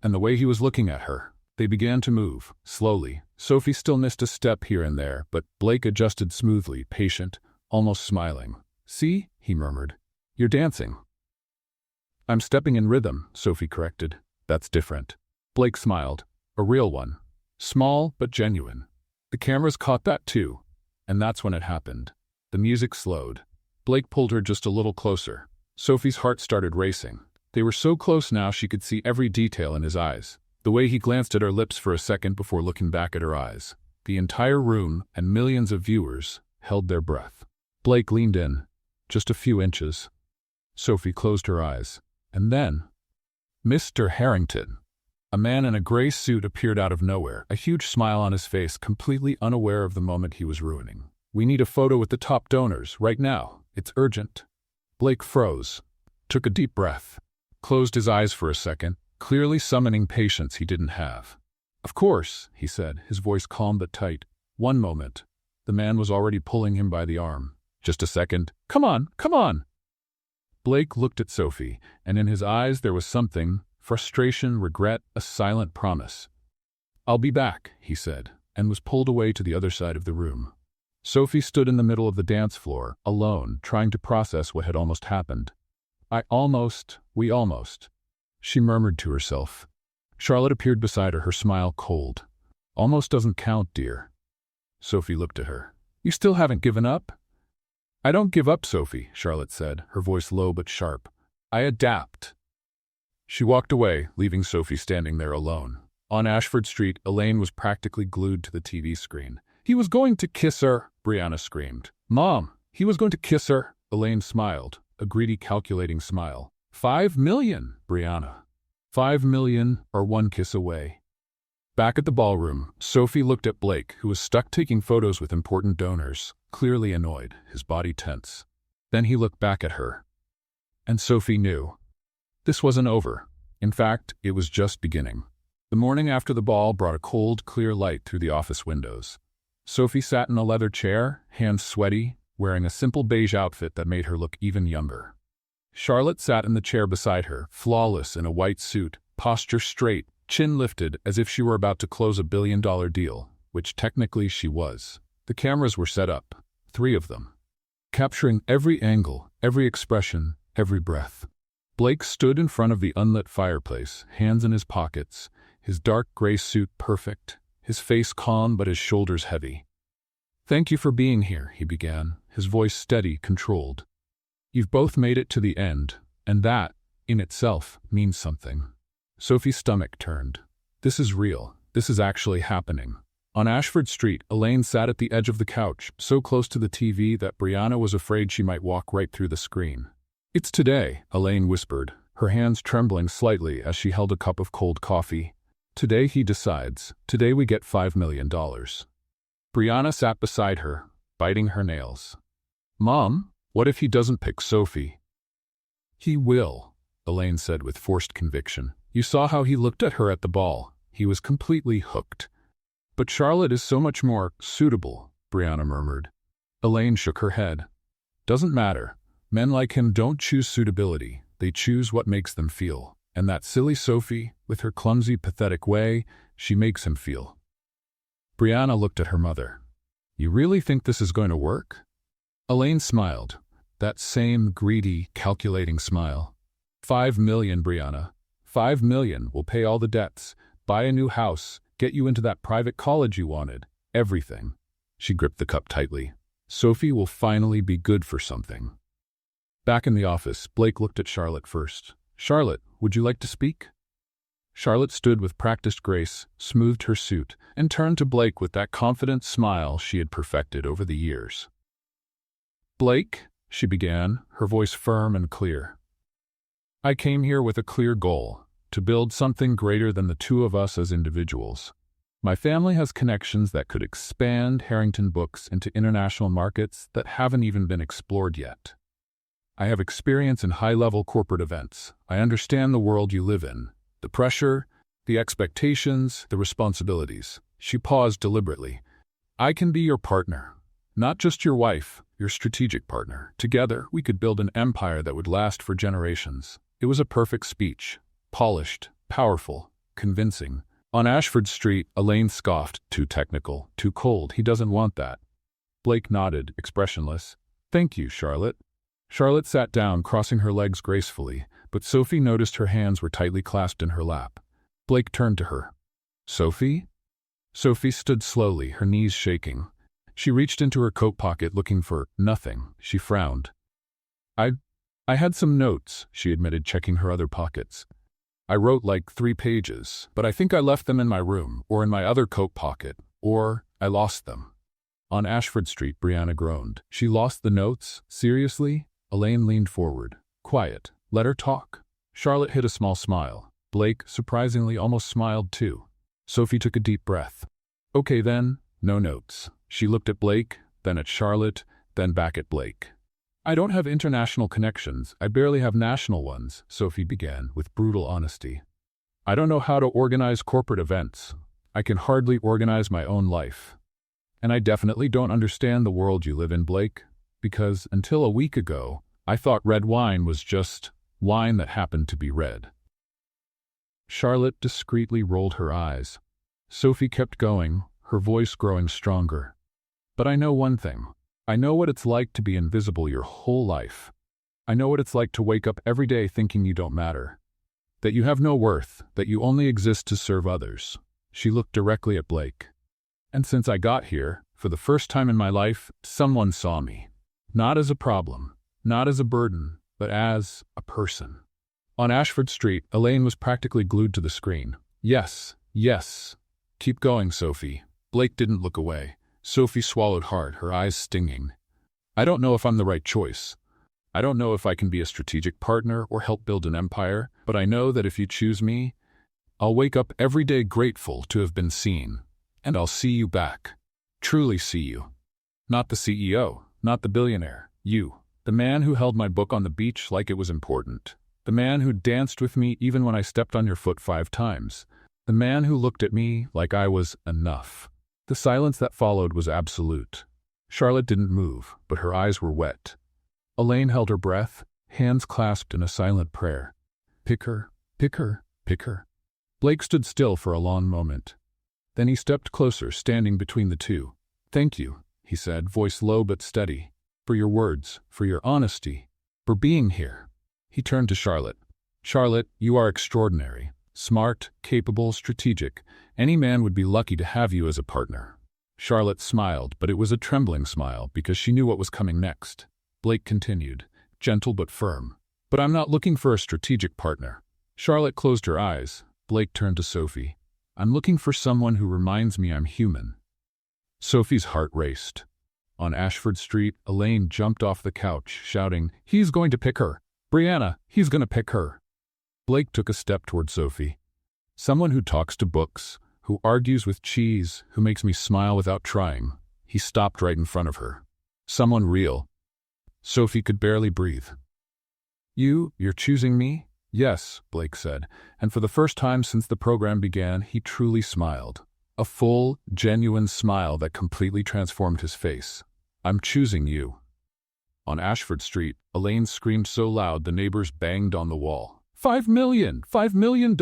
And the way he was looking at her. They began to move, slowly. Sophie still missed a step here and there, but Blake adjusted smoothly, patient, almost smiling. See, he murmured. You're dancing. I'm stepping in rhythm, Sophie corrected. That's different. Blake smiled. A real one. Small, but genuine. The cameras caught that too. And that's when it happened. The music slowed. Blake pulled her just a little closer. Sophie's heart started racing. They were so close now she could see every detail in his eyes. The way he glanced at her lips for a second before looking back at her eyes. The entire room and millions of viewers held their breath. Blake leaned in. Just a few inches. Sophie closed her eyes. And then, Mr. Harrington. A man in a gray suit appeared out of nowhere, a huge smile on his face, completely unaware of the moment he was ruining. We need a photo with the top donors, right now. It's urgent. Blake froze, took a deep breath, closed his eyes for a second, clearly summoning patience he didn't have. Of course, he said, his voice calm but tight. One moment. The man was already pulling him by the arm. Just a second. Come on, come on. Blake looked at Sophie, and in his eyes there was something, frustration, regret, a silent promise. I'll be back, he said, and was pulled away to the other side of the room. Sophie stood in the middle of the dance floor, alone, trying to process what had almost happened. We almost, she murmured to herself. Charlotte appeared beside her, her smile cold. Almost doesn't count, dear. Sophie looked at her. You still haven't given up? I don't give up, Sophie, Charlotte said, her voice low but sharp. I adapt. She walked away, leaving Sophie standing there alone. On Ashford Street, Elaine was practically glued to the TV screen. He was going to kiss her, Brianna screamed. Mom, he was going to kiss her. Elaine smiled, a greedy, calculating smile. 5 million, Brianna. 5 million, or one kiss away. Back at the ballroom, Sophie looked at Blake, who was stuck taking photos with important donors, clearly annoyed, his body tense. Then he looked back at her. And Sophie knew. This wasn't over. In fact, it was just beginning. The morning after the ball brought a cold, clear light through the office windows. Sophie sat in a leather chair, hands sweaty, wearing a simple beige outfit that made her look even younger. Charlotte sat in the chair beside her, flawless in a white suit, posture straight, chin lifted as if she were about to close a billion-dollar deal, which technically she was. The cameras were set up, 3 of them, capturing every angle, every expression, every breath. Blake stood in front of the unlit fireplace, hands in his pockets, his dark gray suit perfect, his face calm but his shoulders heavy. Thank you for being here, he began, his voice steady, controlled. You've both made it to the end, and that, in itself, means something. Sophie's stomach turned. This is real. This is actually happening. On Ashford Street, Elaine sat at the edge of the couch, so close to the TV that Brianna was afraid she might walk right through the screen. It's today, Elaine whispered, her hands trembling slightly as she held a cup of cold coffee. Today he decides. Today we get $5 million. Brianna sat beside her, biting her nails. Mom, what if he doesn't pick Sophie? He will, Elaine said with forced conviction. You saw how he looked at her at the ball. He was completely hooked. But Charlotte is so much more suitable, Brianna murmured. Elaine shook her head. Doesn't matter. Men like him don't choose suitability. They choose what makes them feel. And that silly Sophie, with her clumsy, pathetic way, she makes him feel. Brianna looked at her mother. You really think this is going to work? Elaine smiled. That same greedy, calculating smile. 5 million, Brianna. 5 million will pay all the debts, buy a new house, get you into that private college you wanted. Everything. She gripped the cup tightly. Sophie will finally be good for something. Back in the office, Blake looked at Charlotte first. Charlotte, would you like to speak? Charlotte stood with practiced grace, smoothed her suit, and turned to Blake with that confident smile she had perfected over the years. Blake, she began, her voice firm and clear. I came here with a clear goal, to build something greater than the two of us as individuals. My family has connections that could expand Harrington Books into international markets that haven't even been explored yet. I have experience in high-level corporate events. I understand the world you live in, the pressure, the expectations, the responsibilities. She paused deliberately. I can be your partner, not just your wife, your strategic partner. Together, we could build an empire that would last for generations. It was a perfect speech, polished, powerful, convincing. On Ashford Street, Elaine scoffed. Too technical, too cold. He doesn't want that. Blake nodded, expressionless. Thank you, Charlotte. Charlotte sat down, crossing her legs gracefully, but Sophie noticed her hands were tightly clasped in her lap. Blake turned to her. Sophie? Sophie stood slowly, her knees shaking. She reached into her coat pocket looking for nothing. She frowned. I had some notes, she admitted, checking her other pockets. I wrote like 3 pages, but I think I left them in my room, or in my other coat pocket, or I lost them. On Ashford Street, Brianna groaned. She lost the notes? Seriously? Elaine leaned forward. Quiet. Let her talk. Charlotte hid a small smile. Blake, surprisingly, almost smiled too. Sophie took a deep breath. Okay then, no notes. She looked at Blake, then at Charlotte, then back at Blake. I don't have international connections. I barely have national ones, Sophie began, with brutal honesty. I don't know how to organize corporate events. I can hardly organize my own life. And I definitely don't understand the world you live in, Blake, because until a week ago, I thought red wine was just wine that happened to be red. Charlotte discreetly rolled her eyes. Sophie kept going, her voice growing stronger. But I know one thing. I know what it's like to be invisible your whole life. I know what it's like to wake up every day thinking you don't matter, that you have no worth, that you only exist to serve others. She looked directly at Blake. And since I got here, for the first time in my life, someone saw me. Not as a problem, not as a burden, but as a person. On Ashford Street, Elaine was practically glued to the screen. Yes, yes. Keep going, Sophie. Blake didn't look away. Sophie swallowed hard, her eyes stinging. I don't know if I'm the right choice. I don't know if I can be a strategic partner or help build an empire, but I know that if you choose me, I'll wake up every day grateful to have been seen. And I'll see you back. Truly see you. Not the CEO, not the billionaire. You. The man who held my book on the beach like it was important. The man who danced with me even when I stepped on your foot 5 times. The man who looked at me like I was enough. The silence that followed was absolute. Charlotte didn't move, but her eyes were wet. Elaine held her breath, hands clasped in a silent prayer. Pick her, pick her, pick her. Blake stood still for a long moment. Then he stepped closer, standing between the two. Thank you, he said, voice low but steady, for your words, for your honesty, for being here. He turned to Charlotte. Charlotte, you are extraordinary. Smart, capable, strategic. Any man would be lucky to have you as a partner. Charlotte smiled, but it was a trembling smile because she knew what was coming next. Blake continued, gentle but firm. But I'm not looking for a strategic partner. Charlotte closed her eyes. Blake turned to Sophie. I'm looking for someone who reminds me I'm human. Sophie's heart raced. On Ashford Street, Elaine jumped off the couch, shouting, He's going to pick her. Brianna, he's going to pick her. Blake took a step toward Sophie. Someone who talks to books, who argues with cheese, who makes me smile without trying. He stopped right in front of her. Someone real. Sophie could barely breathe. You're choosing me? Yes, Blake said, and for the first time since the program began, he truly smiled. A full, genuine smile that completely transformed his face. I'm choosing you. On Ashford Street, Elaine screamed so loud the neighbors banged on the wall. $5 million! $5 million!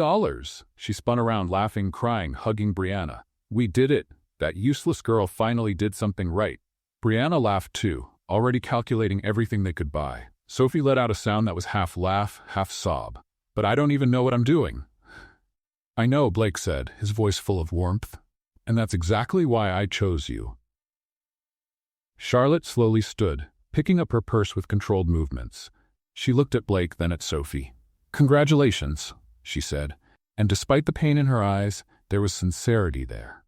She spun around laughing, crying, hugging Brianna. We did it! That useless girl finally did something right. Brianna laughed too, already calculating everything they could buy. Sophie let out a sound that was half laugh, half sob. But I don't even know what I'm doing. I know, Blake said, his voice full of warmth. And that's exactly why I chose you. Charlotte slowly stood, picking up her purse with controlled movements. She looked at Blake, then at Sophie. Congratulations, she said, and despite the pain in her eyes, there was sincerity there.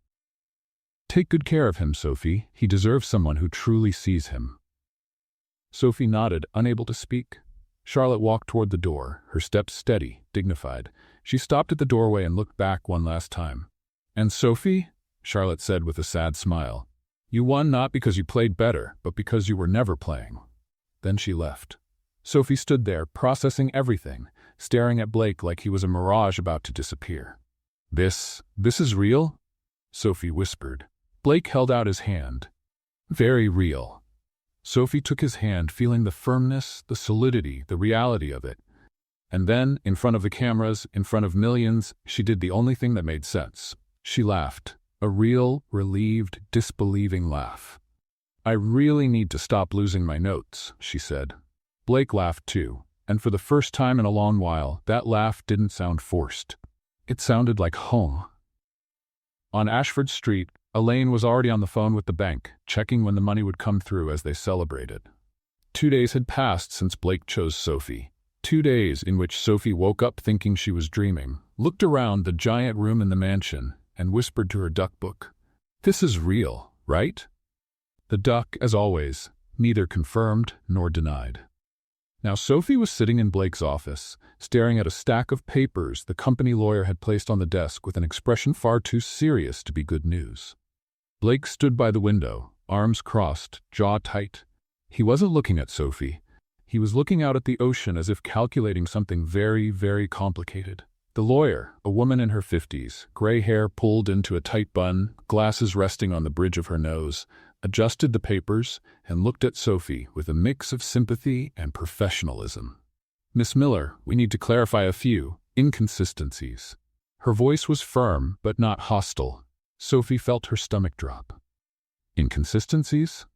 Take good care of him, Sophie. He deserves someone who truly sees him. Sophie nodded, unable to speak. Charlotte walked toward the door, her steps steady, dignified. She stopped at the doorway and looked back one last time. And Sophie? Charlotte said with a sad smile. You won not because you played better, but because you were never playing. Then she left. Sophie stood there, processing everything, staring at Blake like he was a mirage about to disappear. This is real? Sophie whispered. Blake held out his hand. Very real. Sophie took his hand, feeling the firmness, the solidity, the reality of it. And then, in front of the cameras, in front of millions, she did the only thing that made sense. She laughed. A real, relieved, disbelieving laugh. I really need to stop losing my notes, she said. Blake laughed too, and for the first time in a long while, that laugh didn't sound forced. It sounded like home. On Ashford Street, Elaine was already on the phone with the bank, checking when the money would come through as they celebrated. 2 days had passed since Blake chose Sophie. 2 days in which Sophie woke up thinking she was dreaming, looked around the giant room in the mansion, and whispered to her duck book, This is real, right? The duck, as always, neither confirmed nor denied. Now Sophie was sitting in Blake's office, staring at a stack of papers the company lawyer had placed on the desk with an expression far too serious to be good news. Blake stood by the window, arms crossed, jaw tight. He wasn't looking at Sophie. He was looking out at the ocean as if calculating something very, very complicated. The lawyer, a woman in her 50s, gray hair pulled into a tight bun, glasses resting on the bridge of her nose, adjusted the papers and looked at Sophie with a mix of sympathy and professionalism. Miss Miller, we need to clarify a few inconsistencies. Her voice was firm but not hostile. Sophie felt her stomach drop. Inconsistencies?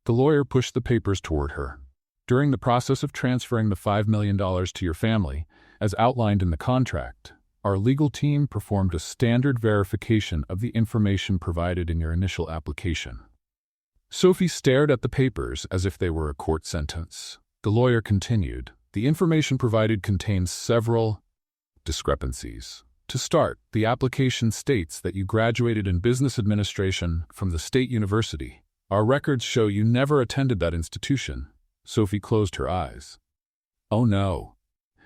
The lawyer pushed the papers toward her. During the process of transferring the $5 million to your family, as outlined in the contract, our legal team performed a standard verification of the information provided in your initial application. Sophie stared at the papers as if they were a court sentence. The lawyer continued, the information provided contains several discrepancies. To start, the application states that you graduated in business administration from the State University. Our records show you never attended that institution. Sophie closed her eyes. Oh no.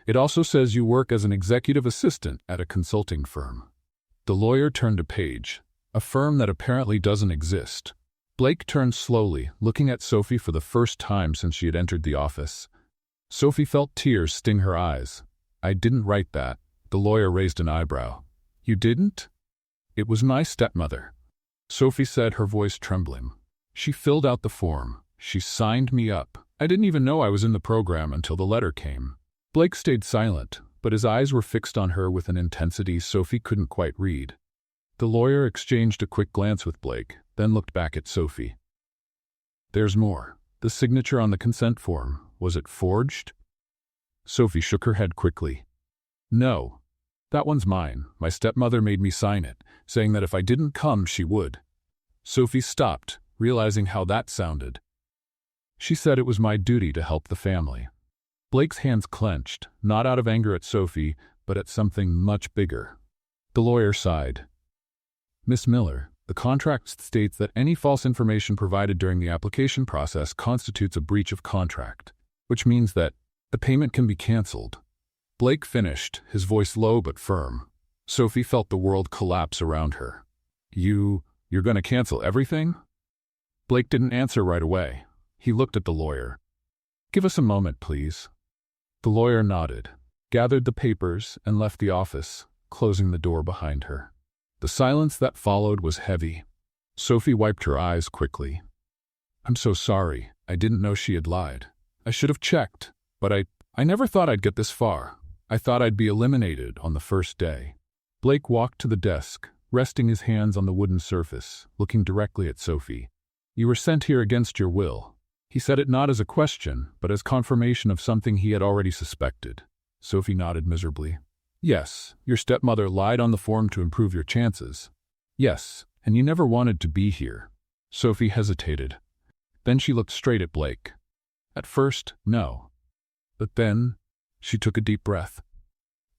It also says you work as an executive assistant at a consulting firm. The lawyer turned a page, a firm that apparently doesn't exist. Blake turned slowly, looking at Sophie for the first time since she had entered the office. Sophie felt tears sting her eyes. I didn't write that. The lawyer raised an eyebrow. You didn't? It was my stepmother. Sophie said, her voice trembling. She filled out the form. She signed me up. I didn't even know I was in the program until the letter came. Blake stayed silent, but his eyes were fixed on her with an intensity Sophie couldn't quite read. The lawyer exchanged a quick glance with Blake, then looked back at Sophie. There's more. The signature on the consent form, was it forged? Sophie shook her head quickly. No. That one's mine. My stepmother made me sign it, saying that if I didn't come, she would. Sophie stopped, realizing how that sounded. She said it was my duty to help the family. Blake's hands clenched, not out of anger at Sophie, but at something much bigger. The lawyer sighed. Miss Miller, the contract states that any false information provided during the application process constitutes a breach of contract, which means that the payment can be canceled. Blake finished, his voice low but firm. Sophie felt the world collapse around her. You're going to cancel everything? Blake didn't answer right away. He looked at the lawyer. Give us a moment, please. The lawyer nodded, gathered the papers, and left the office, closing the door behind her. The silence that followed was heavy. Sophie wiped her eyes quickly. I'm so sorry. I didn't know she had lied. I should have checked, but I never thought I'd get this far. I thought I'd be eliminated on the first day. Blake walked to the desk, resting his hands on the wooden surface, looking directly at Sophie. You were sent here against your will. He said it not as a question, but as confirmation of something he had already suspected. Sophie nodded miserably. Yes, your stepmother lied on the form to improve your chances. Yes, and you never wanted to be here. Sophie hesitated. Then she looked straight at Blake. At first, no. But then, she took a deep breath.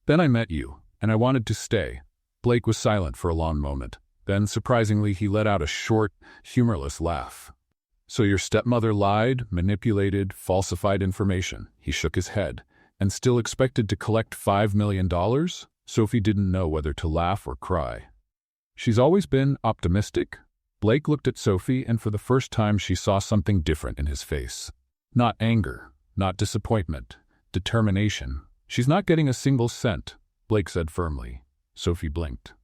Then I met you, and I wanted to stay. Blake was silent for a long moment. Then, surprisingly, he let out a short, humorless laugh. So your stepmother lied, manipulated, falsified information. He shook his head. And still expected to collect $5 million? Sophie didn't know whether to laugh or cry. She's always been optimistic. Blake looked at Sophie, and for the first time she saw something different in his face. Not anger, not disappointment, determination. She's not getting a single cent, Blake said firmly. Sophie blinked.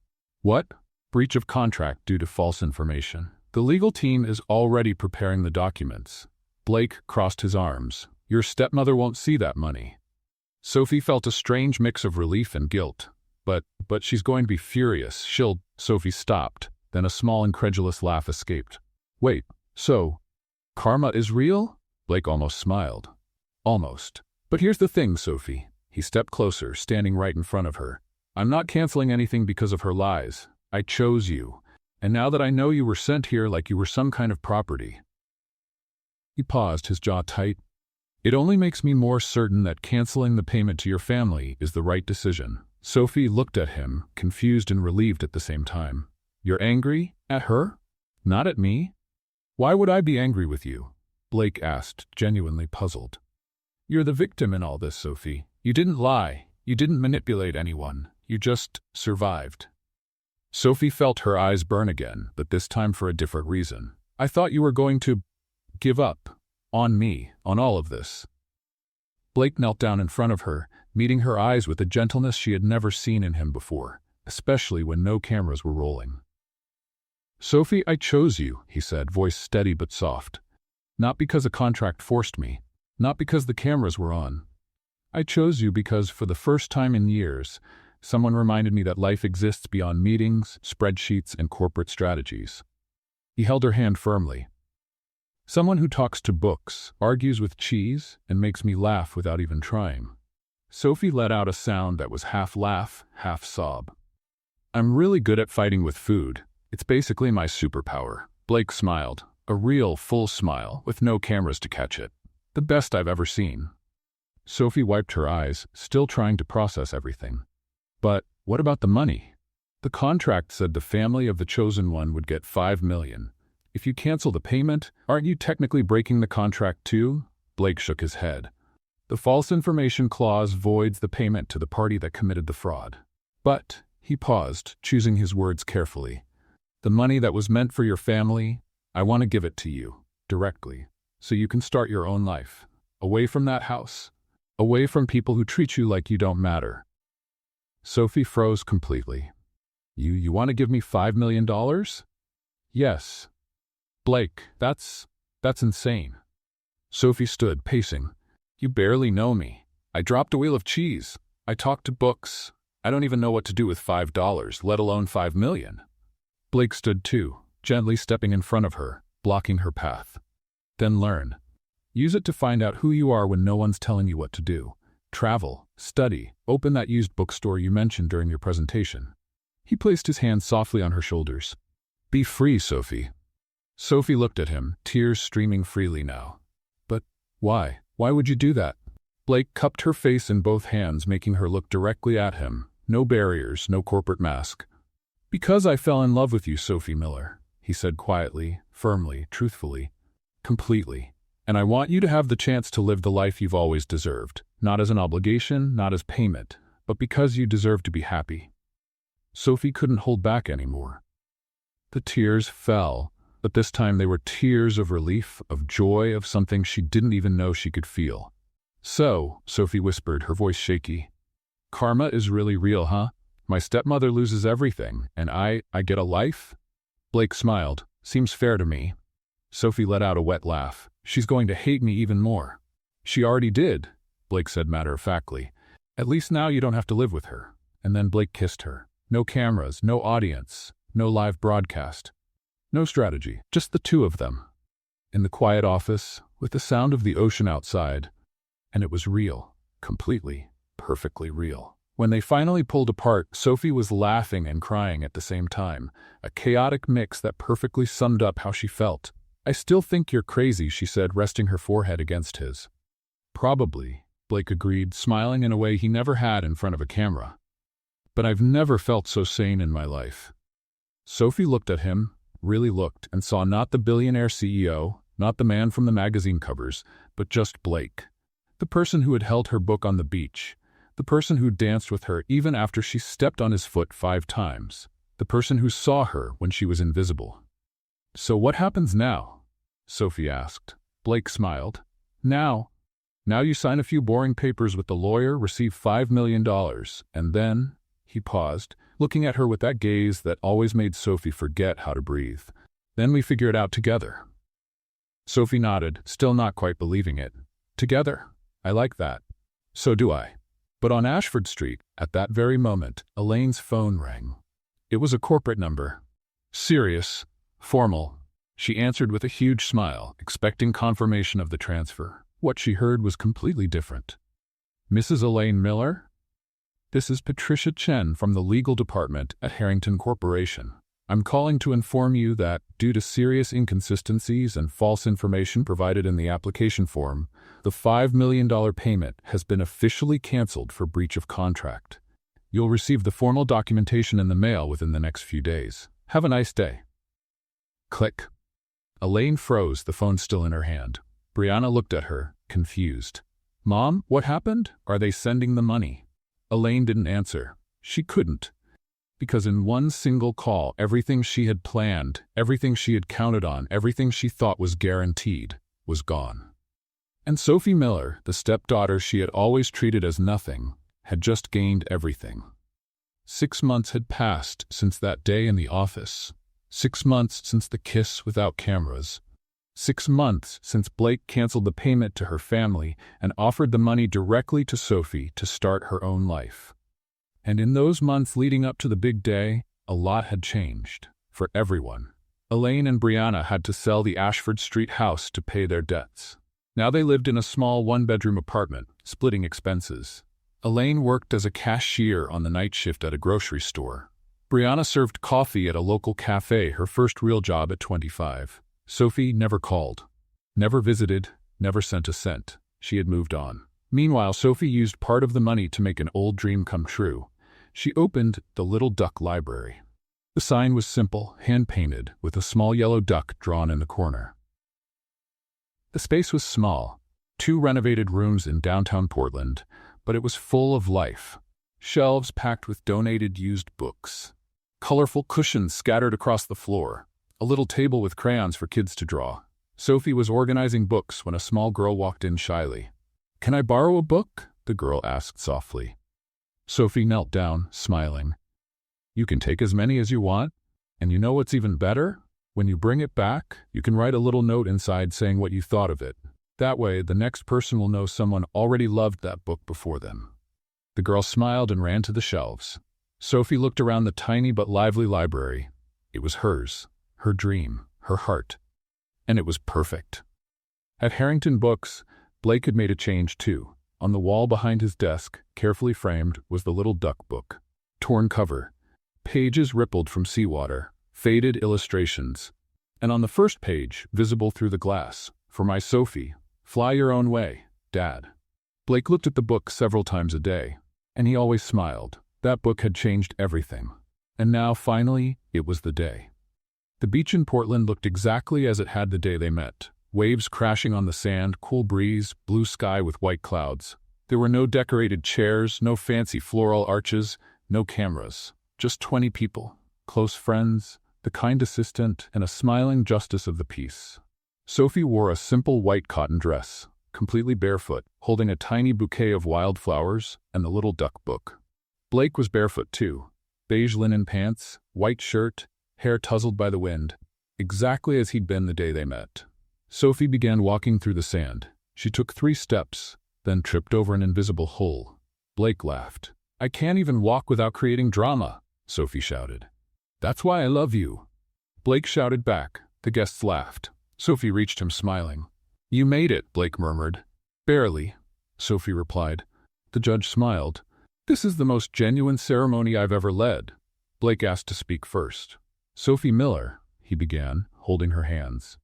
What? Breach of contract due to false information. The legal team is already preparing the documents. Blake crossed his arms. Your stepmother won't see that money. Sophie felt a strange mix of relief and guilt. But she's going to be furious. Sophie stopped. Then a small incredulous laugh escaped. Wait, so karma is real? Blake almost smiled. Almost. But here's the thing, Sophie. He stepped closer, standing right in front of her. I'm not canceling anything because of her lies. I chose you. And now that I know you were sent here like you were some kind of property. He paused, his jaw tight. It only makes me more certain that canceling the payment to your family is the right decision. Sophie looked at him, confused and relieved at the same time. You're angry? At her? Not at me? Why would I be angry with you? Blake asked, genuinely puzzled. You're the victim in all this, Sophie. You didn't lie. You didn't manipulate anyone. You just survived. Sophie felt her eyes burn again, but this time for a different reason. I thought you were going to give up. On me, on all of this. Blake knelt down in front of her, meeting her eyes with a gentleness she had never seen in him before, especially when no cameras were rolling. Sophie, I chose you, he said, voice steady but soft. Not because a contract forced me, not because the cameras were on. I chose you because, for the first time in years, someone reminded me that life exists beyond meetings, spreadsheets, and corporate strategies. He held her hand firmly. Someone who talks to books, argues with cheese, and makes me laugh without even trying. Sophie let out a sound that was half laugh, half sob. I'm really good at fighting with food. It's basically my superpower. Blake smiled, a real, full smile, with no cameras to catch it. The best I've ever seen. Sophie wiped her eyes, still trying to process everything. But what about the money? The contract said the family of the chosen one would get $5 million. If you cancel the payment, aren't you technically breaking the contract too? Blake shook his head. The false information clause voids the payment to the party that committed the fraud. But, he paused, choosing his words carefully. The money that was meant for your family, I want to give it to you, directly, so you can start your own life. Away from that house. Away from people who treat you like you don't matter. Sophie froze completely. You want to give me $5 million? Yes. Blake, that's insane. Sophie stood, pacing. You barely know me. I dropped a wheel of cheese. I talked to books. I don't even know what to do with $5, let alone $5 million. Blake stood too, gently stepping in front of her, blocking her path. Then learn. Use it to find out who you are when no one's telling you what to do. Travel, study, open that used bookstore you mentioned during your presentation. He placed his hand softly on her shoulders. Be free, Sophie. Sophie looked at him, tears streaming freely now. But why? Why would you do that? Blake cupped her face in both hands, making her look directly at him. No barriers, no corporate mask. Because I fell in love with you, Sophie Miller, he said quietly, firmly, truthfully. Completely. And I want you to have the chance to live the life you've always deserved. Not as an obligation, not as payment, but because you deserve to be happy. Sophie couldn't hold back anymore. The tears fell, but this time they were tears of relief, of joy, of something she didn't even know she could feel. So, Sophie whispered, her voice shaky, karma is really real, huh? My stepmother loses everything, and I get a life? Blake smiled. Seems fair to me. Sophie let out a wet laugh. She's going to hate me even more. She already did, Blake said matter-of-factly. At least now you don't have to live with her. And then Blake kissed her. No cameras, no audience, no live broadcast. No strategy, just the two of them. In the quiet office, with the sound of the ocean outside. And it was real. Completely, perfectly real. When they finally pulled apart, Sophie was laughing and crying at the same time, a chaotic mix that perfectly summed up how she felt. I still think you're crazy, she said, resting her forehead against his. Probably, Blake agreed, smiling in a way he never had in front of a camera. But I've never felt so sane in my life. Sophie looked at him, really looked, and saw not the billionaire CEO, not the man from the magazine covers, but just Blake. The person who had held her book on the beach. The person who danced with her even after she stepped on his foot 5 times. the person who saw her when she was invisible. "So what happens now?" Sophie asked. Blake smiled. Now you sign a few boring papers with the lawyer, receive $5 million, and then," he paused, looking at her with that gaze that always made Sophie forget how to breathe. "Then we figure it out together." Sophie nodded, still not quite believing it. "Together? I like that." "So do I." But on Ashford Street, at that very moment, Elaine's phone rang. It was a corporate number. Serious, formal. She answered with a huge smile, expecting confirmation of the transfer. What she heard was completely different. "Mrs. Elaine Miller? This is Patricia Chen from the legal department at Harrington Corporation. I'm calling to inform you that, due to serious inconsistencies and false information provided in the application form, the $5 million payment has been officially canceled for breach of contract. You'll receive the formal documentation in the mail within the next few days. Have a nice day." Click. Elaine froze, the phone still in her hand. Brianna looked at her, confused. "Mom, what happened? Are they sending the money?" Elaine didn't answer. She couldn't. Because in one single call, everything she had planned, everything she had counted on, everything she thought was guaranteed, was gone. And Sophie Miller, the stepdaughter she had always treated as nothing, had just gained everything. 6 months had passed since that day in the office. 6 months since the kiss without cameras. 6 months since Blake canceled the payment to her family and offered the money directly to Sophie to start her own life. And in those months leading up to the big day, a lot had changed, for everyone. Elaine and Brianna had to sell the Ashford Street house to pay their debts. Now they lived in a small one-bedroom apartment, splitting expenses. Elaine worked as a cashier on the night shift at a grocery store. Brianna served coffee at a local cafe, her first real job at 25. Sophie never called, never visited, never sent a cent. She had moved on. Meanwhile, Sophie used part of the money to make an old dream come true. She opened the Little Duck Library. The sign was simple, hand-painted, with a small yellow duck drawn in the corner. The space was small, 2 renovated rooms in downtown Portland, but it was full of life. Shelves packed with donated used books. Colorful cushions scattered across the floor. A little table with crayons for kids to draw. Sophie was organizing books when a small girl walked in shyly. "Can I borrow a book?" the girl asked softly. Sophie knelt down, smiling. "You can take as many as you want, and you know what's even better? When you bring it back, you can write a little note inside saying what you thought of it. That way, the next person will know someone already loved that book before them." The girl smiled and ran to the shelves. Sophie looked around the tiny but lively library. It was hers, her dream, her heart. And it was perfect. At Harrington Books, Blake had made a change too. On the wall behind his desk, carefully framed, was the Little Duck book. Torn cover. Pages rippled from seawater. Faded illustrations. And on the first page, visible through the glass, "For my Sophie, fly your own way, Dad." Blake looked at the book several times a day, and he always smiled. That book had changed everything. And now, finally, it was the day. The beach in Portland looked exactly as it had the day they met. Waves crashing on the sand, cool breeze, blue sky with white clouds. There were no decorated chairs, no fancy floral arches, no cameras. Just 20 people, close friends, the kind assistant, and a smiling justice of the peace. Sophie wore a simple white cotton dress, completely barefoot, holding a tiny bouquet of wildflowers and the Little Duck book. Blake was barefoot too. Beige linen pants, white shirt, hair tousled by the wind, exactly as he'd been the day they met. Sophie began walking through the sand. She took 3 steps, then tripped over an invisible hole. Blake laughed. "I can't even walk without creating drama," Sophie shouted. "That's why I love you." Blake shouted back. The guests laughed. Sophie reached him, smiling. "You made it," Blake murmured. "Barely," Sophie replied. The judge smiled. "This is the most genuine ceremony I've ever led." Blake asked to speak first. "Sophie Miller," he began, holding her hands.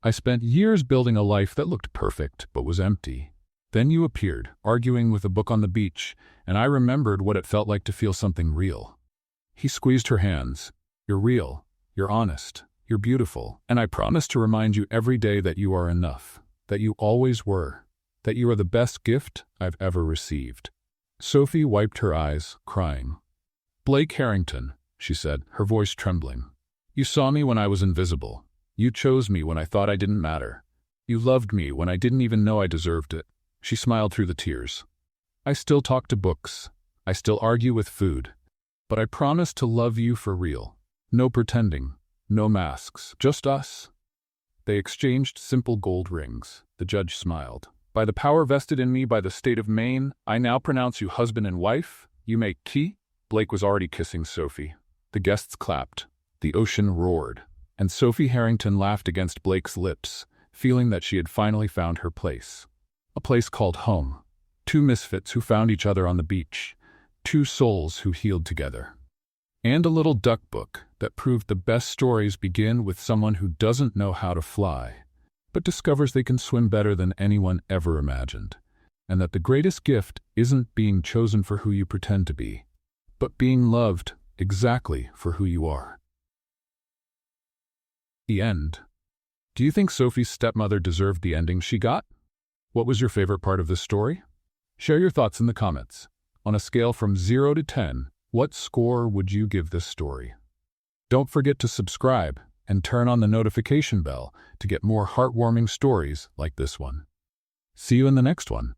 "I spent years building a life that looked perfect but was empty. Then you appeared, arguing with a book on the beach, and I remembered what it felt like to feel something real." He squeezed her hands. "You're real. You're honest. You're beautiful. And I promise to remind you every day that you are enough, that you always were, that you are the best gift I've ever received." Sophie wiped her eyes, crying. "Blake Harrington," she said, her voice trembling. You saw me when I was invisible. You chose me when I thought I didn't matter. You loved me when I didn't even know I deserved it. She smiled through the tears. I still talk to books. I still argue with food. But I promise to love you for real. No pretending. No masks. Just us. They exchanged simple gold rings. The judge smiled. By the power vested in me by the state of Maine, I now pronounce you husband and wife. You may key. Blake was already kissing Sophie. The guests clapped. The ocean roared. And Sophie Harrington laughed against Blake's lips, feeling that she had finally found her place. A place called home. Two misfits who found each other on the beach. Two souls who healed together. And a little duck book that proved the best stories begin with someone who doesn't know how to fly, but discovers they can swim better than anyone ever imagined, and that the greatest gift isn't being chosen for who you pretend to be, but being loved exactly for who you are. The end. Do you think Sophie's stepmother deserved the ending she got? What was your favorite part of this story? Share your thoughts in the comments. On a scale from 0 to 10, what score would you give this story? Don't forget to subscribe and turn on the notification bell to get more heartwarming stories like this one. See you in the next one.